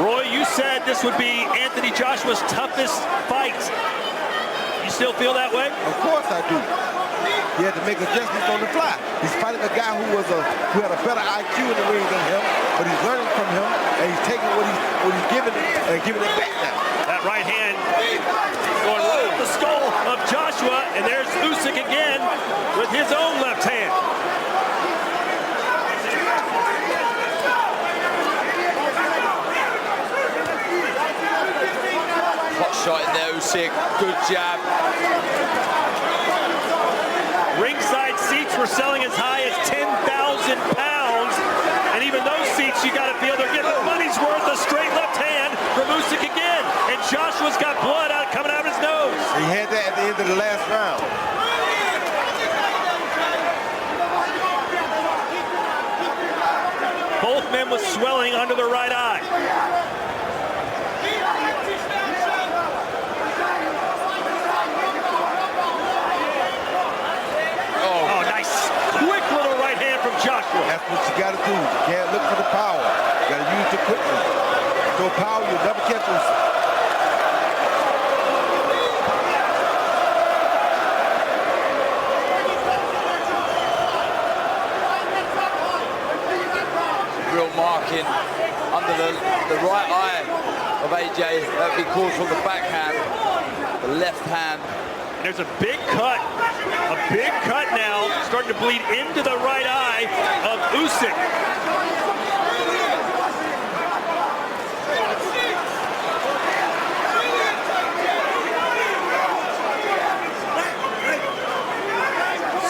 Roy, you said this would be Anthony Joshua's toughest fight. You still feel that way? Of course I do. He had to make adjustments on the fly. He's fighting a guy who had a better IQ in the ring than him, but he's learning from him, and he's taking what he's giving and giving it back now. That right hand And there's Usyk again with his own left hand. Hot shot in there, Usyk. Good jab. Ringside seats were selling as high as 10,000 pounds. And even those seats, you got to feel they're getting money's worth. A straight left hand from Usyk again. And Joshua's got blood coming out of his nose. He had that at the end of the last round. Both men with swelling under the right eye. Oh, nice. Quick little right hand from Joshua. That's what you got to do. You can't look for the power. You got to use the quickness. So power, you'll never catch Usyk. Real marking under the right eye of AJ. That would be called from the backhand. The left hand. And there's a big cut now, starting to bleed into the right eye of Usyk.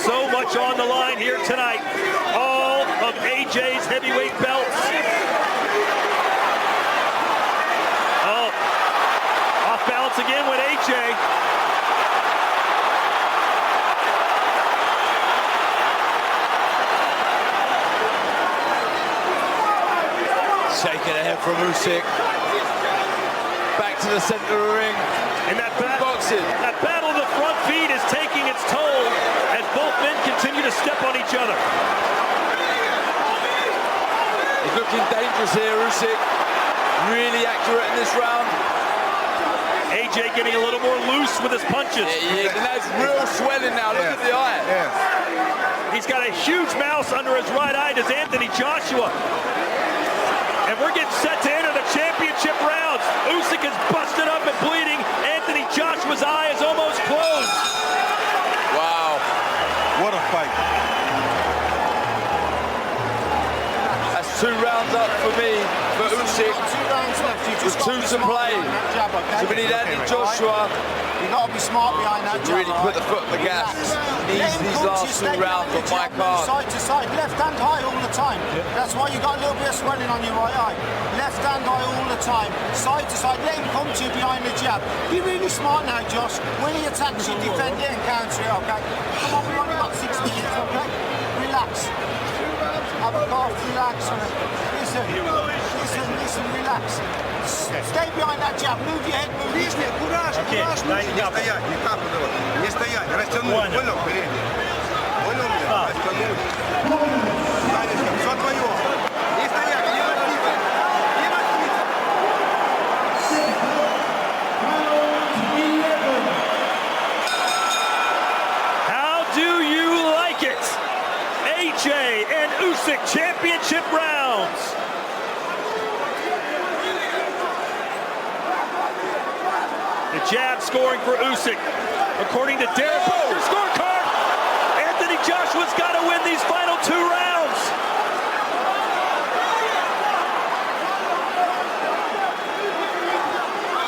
So much on the line here tonight. All of AJ's heavyweight belts. Oh, off balance again with AJ. Shaking ahead from Usyk. Back to the center of the ring. And that boxing. That battle of the front feet is taking its toll as both men continue to step on each other. He's looking dangerous here, Usyk. Really accurate in this round. AJ getting a little more loose with his punches. Yeah, he is. And that's real swelling now. Look at the eye. Yes. He's got a huge mouse under his right eye, does Anthony Joshua. And we're getting set to enter the championship rounds. Usyk is busted up and bleeding. Anthony Joshua's eye is almost closed. Wow. What a fight. That's 2 rounds up for me, for Usyk. With 2 to play. So we need Anthony Joshua. You've got to be smart behind that jab. Really put the foot on the gas. Needs these last 2 rounds on my card. Side to side, left hand high all the time. That's why you got a little bit of swelling on your right eye. Left hand high all the time, side to side. Let him come to you behind the jab. Be really smart now, Josh. When he attacks you, defend it and counter it, okay? Come on, we've only got 6 minutes, okay? Relax. Have a cough, relax. Listen, relax. Stay behind that jab, move your head, move your head. Кураж, кураж, не стоять, не так вот, не стоять, растянуть, понял, вперед. Понял меня? Растянуть. Танечка, все твое. Не стоять, не мочиться. Не мочиться. How do you like it? AJ and Usyk championship rounds. The jab scoring for Usyk. According to Derek Booker's scorecard, Anthony Joshua's got to win these final 2 rounds.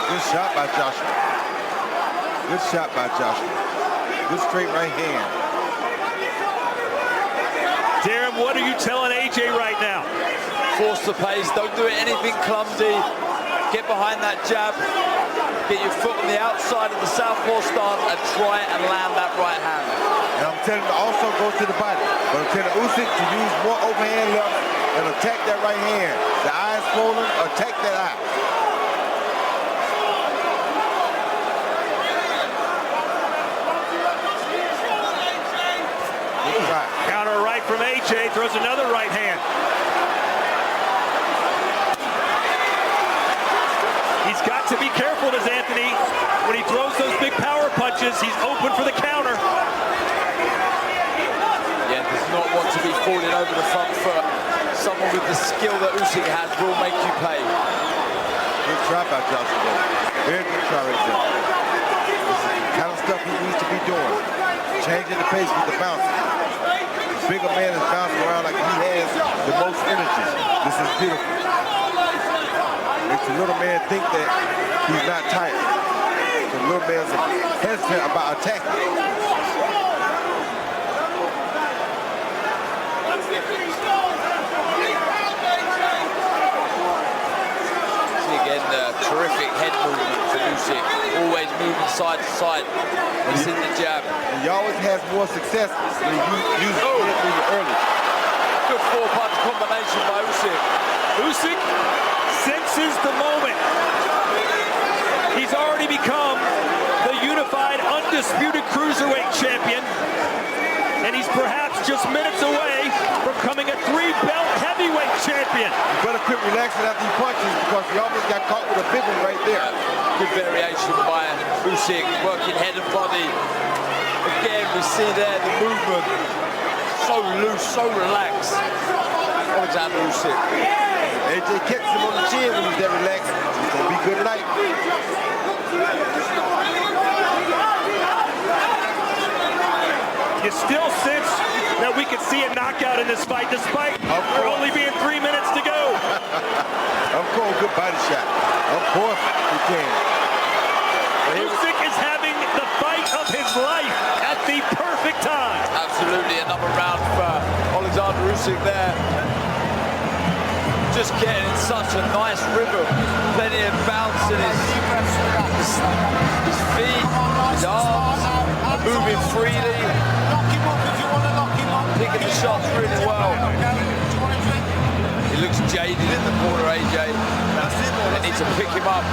Good shot by Joshua. Good shot by Joshua. Good straight right hand. Darren, what are you telling AJ right now? Force the pace. Don't do anything clumsy. Get behind that jab. Get your foot on the outside of the southpaw stance and try and land that right hand. And I'm telling you, also go to the body. But I'm telling Usyk to use more overhand left and attack that right hand. The eye is swollen, attack that eye. Counter right from AJ, throws another right hand. He's got to be careful, does Anthony. When he throws those big power punches, he's open for the counter. Yeah, does not want to be falling over the front foot. Someone with the skill that Usyk has will make you pay. Good try by Joshua. Very good try right there. This is the kind of stuff he needs to be he doing? Changing the pace with the bouncing. Bigger man is bouncing around like he has the most energy. This is beautiful. Makes the little man think that he's not tired. The little man's hesitant about attacking. See again, terrific head movement for Usyk. Always moving side to side. He's in the jab. He always has more success when he uses it early. Good four-punch combination by Usyk. Usyk senses the moment. He's already become the unified, undisputed cruiserweight champion. And he's perhaps just minutes away from becoming a three-belt heavyweight champion. You better quit relaxing after he punches because he almost got caught with a big one right there. Good variation by Usyk, working head and body. Again, we see there the movement. So loose, so relaxed. Oleksandr Usyk. AJ catches him on the chin when he's that relaxed. It's going to be good tonight. You still sense that we could see a knockout in this fight, despite there only being 3 minutes to go. Of course, good body shot. Of course, he can. Usyk is having the fight of his life at the perfect time. Absolutely, another round for Oleksandr Usyk there. Just getting in such a nice rhythm. Plenty of bounce in his feet, his arms, moving freely. Picking the shots really well. He looks jaded in the corner, AJ. They need to pick him up.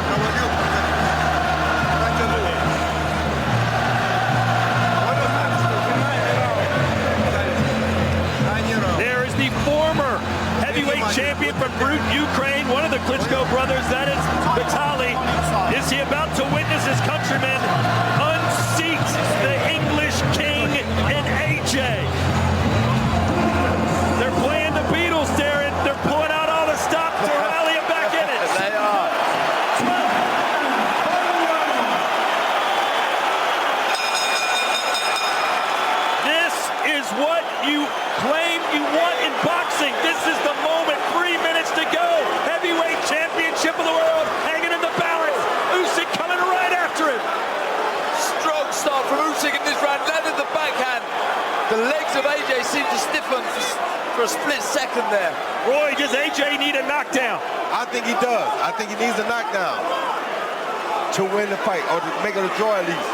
There is the former heavyweight champion from Ukraine, one of the Klitschko brothers, that is Vitaly. Is he about to witness his countrymen unseat the English king and AJ? They're playing the Beatles there, and they're pulling out all the stops to rally him back in it. They are. This is what you claim you want in boxing. This is the moment. 3 minutes to go. Heavyweight championship of the world hanging in the balance. Usyk coming right after him. Strong start from Usyk in this round. Landed the backhand. The legs of AJ seem to stiffen for a split second there. Roy, does AJ need a knockdown? I think he does. I think he needs a knockdown to win the fight, or to make it a draw at least.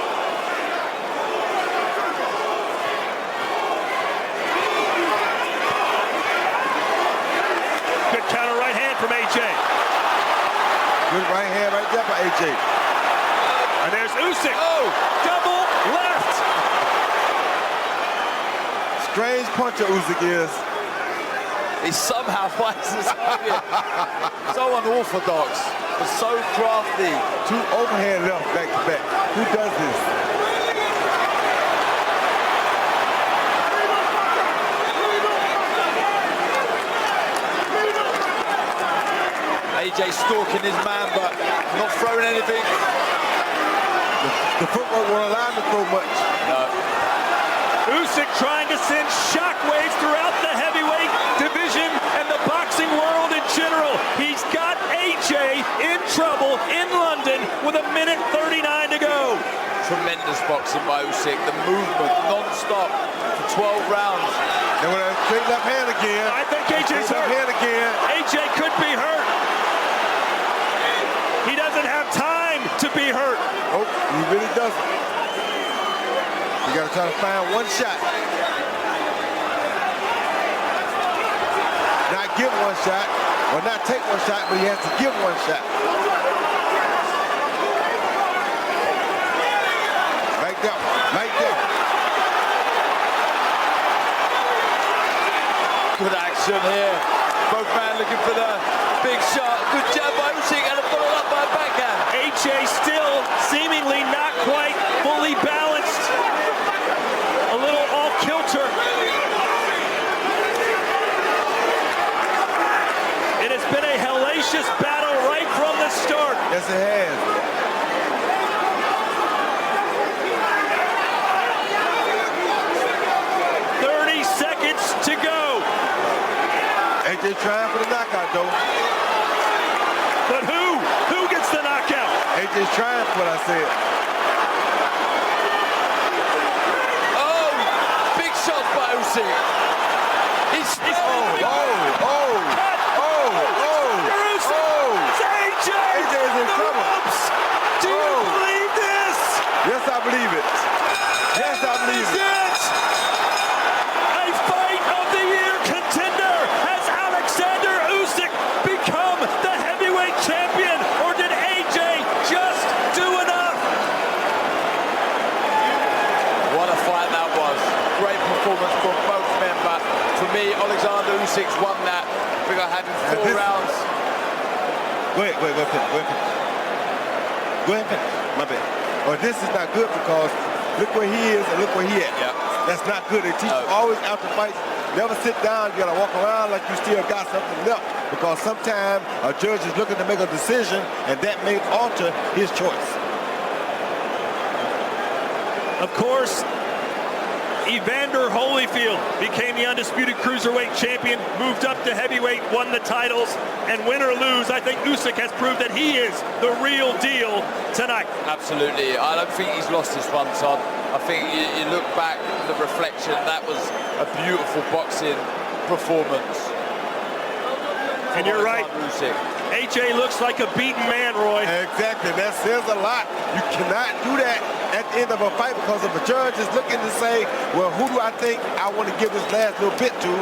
Good counter right hand from AJ. Good right hand right there by AJ. And there's Usyk. Oh, double left. Strange puncher Usyk is. He somehow finds his target. So unorthodox, but so crafty. 2 overhand left back to back. Who does this? AJ stalking his man, but not throwing anything. The footwork won't allow him to throw much. No. Usyk trying to send shockwaves throughout the heavyweight division and the boxing world in general. He's got AJ in trouble in London with 1:39 to go. Tremendous boxing by Usyk. The movement non-stop for 12 rounds. And with a straight left hand again. I think AJ's hurt. Left hand again. AJ could be hurt. He doesn't have time to be hurt. Oh, he really doesn't. You got to try to find one shot. Not give one shot, or not take one shot, but he has to give one shot. Like that, like that. Good action here. Both men looking for the big shot. Good jab by Usyk and a follow up by a backhand. AJ still seemingly not quite fully balanced. A little off kilter. It has been a hellacious battle right from the start. Yes, it has. AJ trying for the knockout, though. But who gets the knockout? AJ's trying for what I said. Oh, big shots by Usyk. He's Cut. It's AJ! AJ is in trouble. Do you believe this? Yes, I believe it. Yes, I believe it. A fight of the year contender. Has Oleksandr Usyk become the heavyweight champion, or did AJ just do enough? What a fight that was. Great performance from both men, but for me, Oleksandr Usyk's won that. I think I had him 4 rounds. Go ahead, finish. Go ahead and finish. My bad. Well, this is not good because look where he is and look where he at. Yeah. That's not good. They teach you always after fights, never sit down. You gotta walk around like you still got something left, because sometimes a judge is looking to make a decision and that may alter his choice. Of course, Evander Holyfield became the undisputed cruiserweight champion, moved up to heavyweight, won the titles, and win or lose, I think Usyk has proved that he is the real deal tonight. Absolutely. I don't think he's lost this one, Todd. I think you look back, the reflection, that was a beautiful boxing performance. And you're right. Usyk. AJ looks like a beaten man, Roy. Exactly. That says a lot. You cannot do that at the end of a fight, because if a judge is looking to say, well, who do I think I want to give this last little bit to?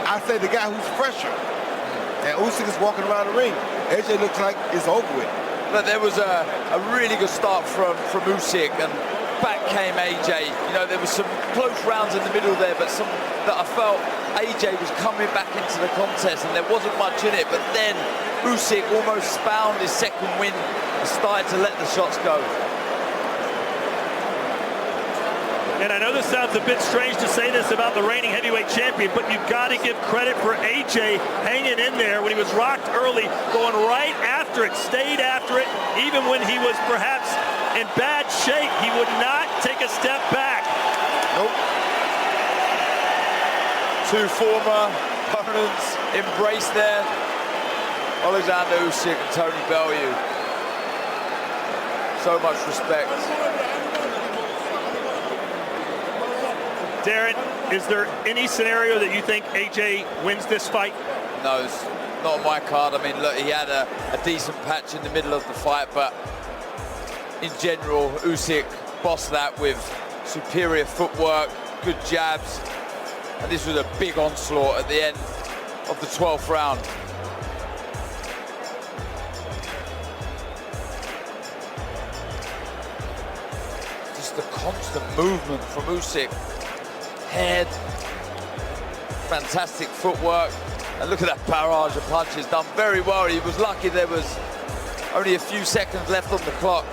I say the guy who's fresher. And Usyk is walking around the ring. AJ looks like it's over with. But there was a really good start from Usyk, and back came AJ. You know, there was some close rounds in the middle there, but some that I felt AJ was coming back into the contest and there wasn't much in it. But then Usyk almost found his second win and started to let the shots go. And I know this sounds a bit strange to say this about the reigning heavyweight champion, but you've got to give credit for AJ hanging in there when he was rocked early, going right after it, stayed after it, even when he was perhaps in bad shape. He would not take a step back. Nope. Two former opponents embraced there. Oleksandr Usyk and Tony Bellew. So much respect. Darren, is there any scenario that you think AJ wins this fight? No, it's not on my card. I mean, look, he had a decent patch in the middle of the fight, but in general, Usyk bossed that with superior footwork, good jabs, and this was a big onslaught at the end of the 12th round. Just the constant movement from Usyk. Head, fantastic footwork, and look at that barrage of punches, done very well. He was lucky there was only a few seconds left on the clock.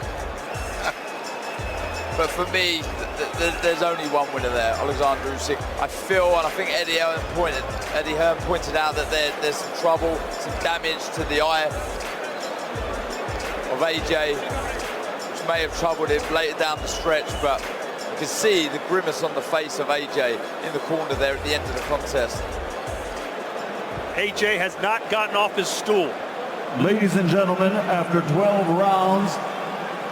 But for me, there's only one winner there, Oleksandr Usyk. I feel, and I think Eddie Hearn pointed out that there's some trouble, some damage to the eye of AJ, which may have troubled him later down the stretch, but you can see the grimace on the face of AJ in the corner there at the end of the contest. AJ has not gotten off his stool. Ladies and gentlemen, after 12 rounds,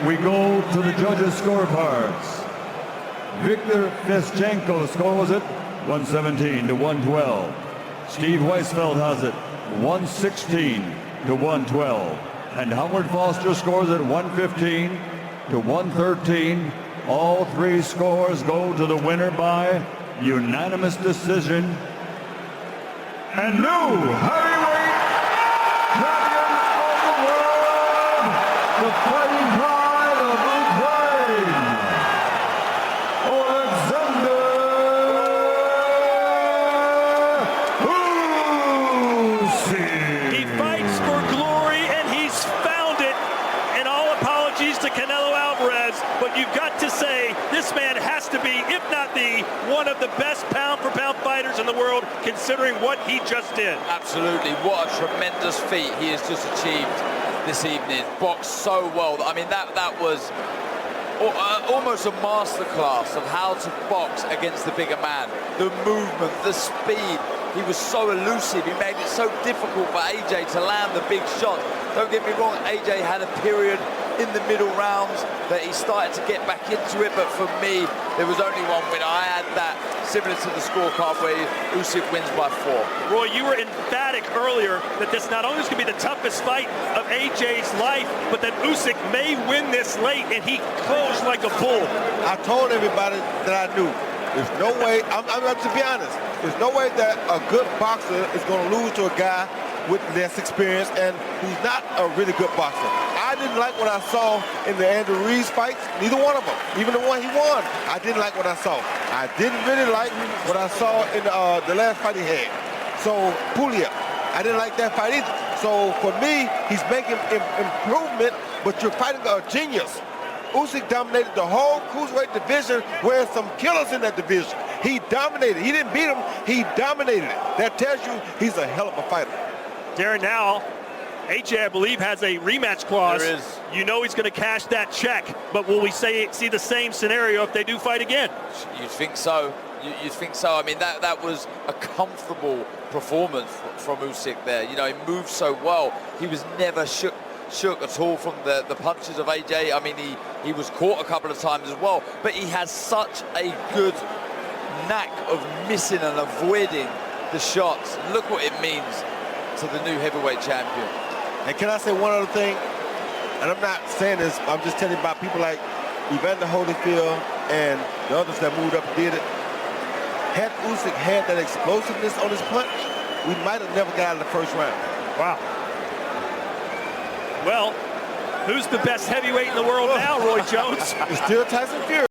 we go to the judges' scorecards. Victor Fischenko scores it 117 to 112. Steve Weisfeld has it 116 to 112. And Howard Foster scores it 115 to 113. All three scores go to the winner by unanimous decision. And new heavyweight champion of the world, the Fighting Pride of Ukraine, Oleksandr Usyk. He fights for glory, and he's found it. And all apologies to Canelo Alvarez, but you've got to say this man has to be, if not the, one of the best pound-for-pound fighters in the world, considering what he just did. Absolutely, what a tremendous feat he has just achieved this evening. Boxed so well. I mean, that was almost a masterclass of how to box against the bigger man. The movement, the speed, he was so elusive. He made it so difficult for AJ to land the big shots. Don't get me wrong, AJ had a period in the middle rounds that he started to get back into it, but for me, there was only one winner. I had that similar to the scorecard where Usyk wins by 4. Roy, you were emphatic earlier that this not only is going to be the toughest fight of AJ's life, but that Usyk may win this late, and he closed like a bull. I told everybody that I knew. There's no way, I'm to be honest, there's no way that a good boxer is going to lose to a guy with less experience and who's not a really good boxer. I didn't like what I saw in the Andrew Reeves fights, neither one of them, even the one he won. I didn't like what I saw. I didn't really like what I saw in the last fight he had. So, Pulia, I didn't like that fight either. So, for me, he's making improvement, but you're fighting a genius. Usyk dominated the whole cruiserweight division, whereas some killers in that division. He dominated. He didn't beat him. He dominated it. That tells you he's a hell of a fighter. Darren, now, AJ, I believe, has a rematch clause. There is. You know he's going to cash that check, but will we see the same scenario if they do fight again? You'd think so. You'd think so. I mean, that was a comfortable performance from Usyk there. You know, he moved so well. He was never shook at all from the punches of AJ. I mean, he was caught a couple of times as well, but he has such a good knack of missing and avoiding the shots. Look what it means to the new heavyweight champion. And can I say one other thing? And I'm not saying this, I'm just telling you about people like Evander Holyfield and the others that moved up and did it. Had Usyk had that explosiveness on his punch, we might have never got out of the first round. Wow. Well, who's the best heavyweight in the world now, Roy Jones? It's still Tyson Fury.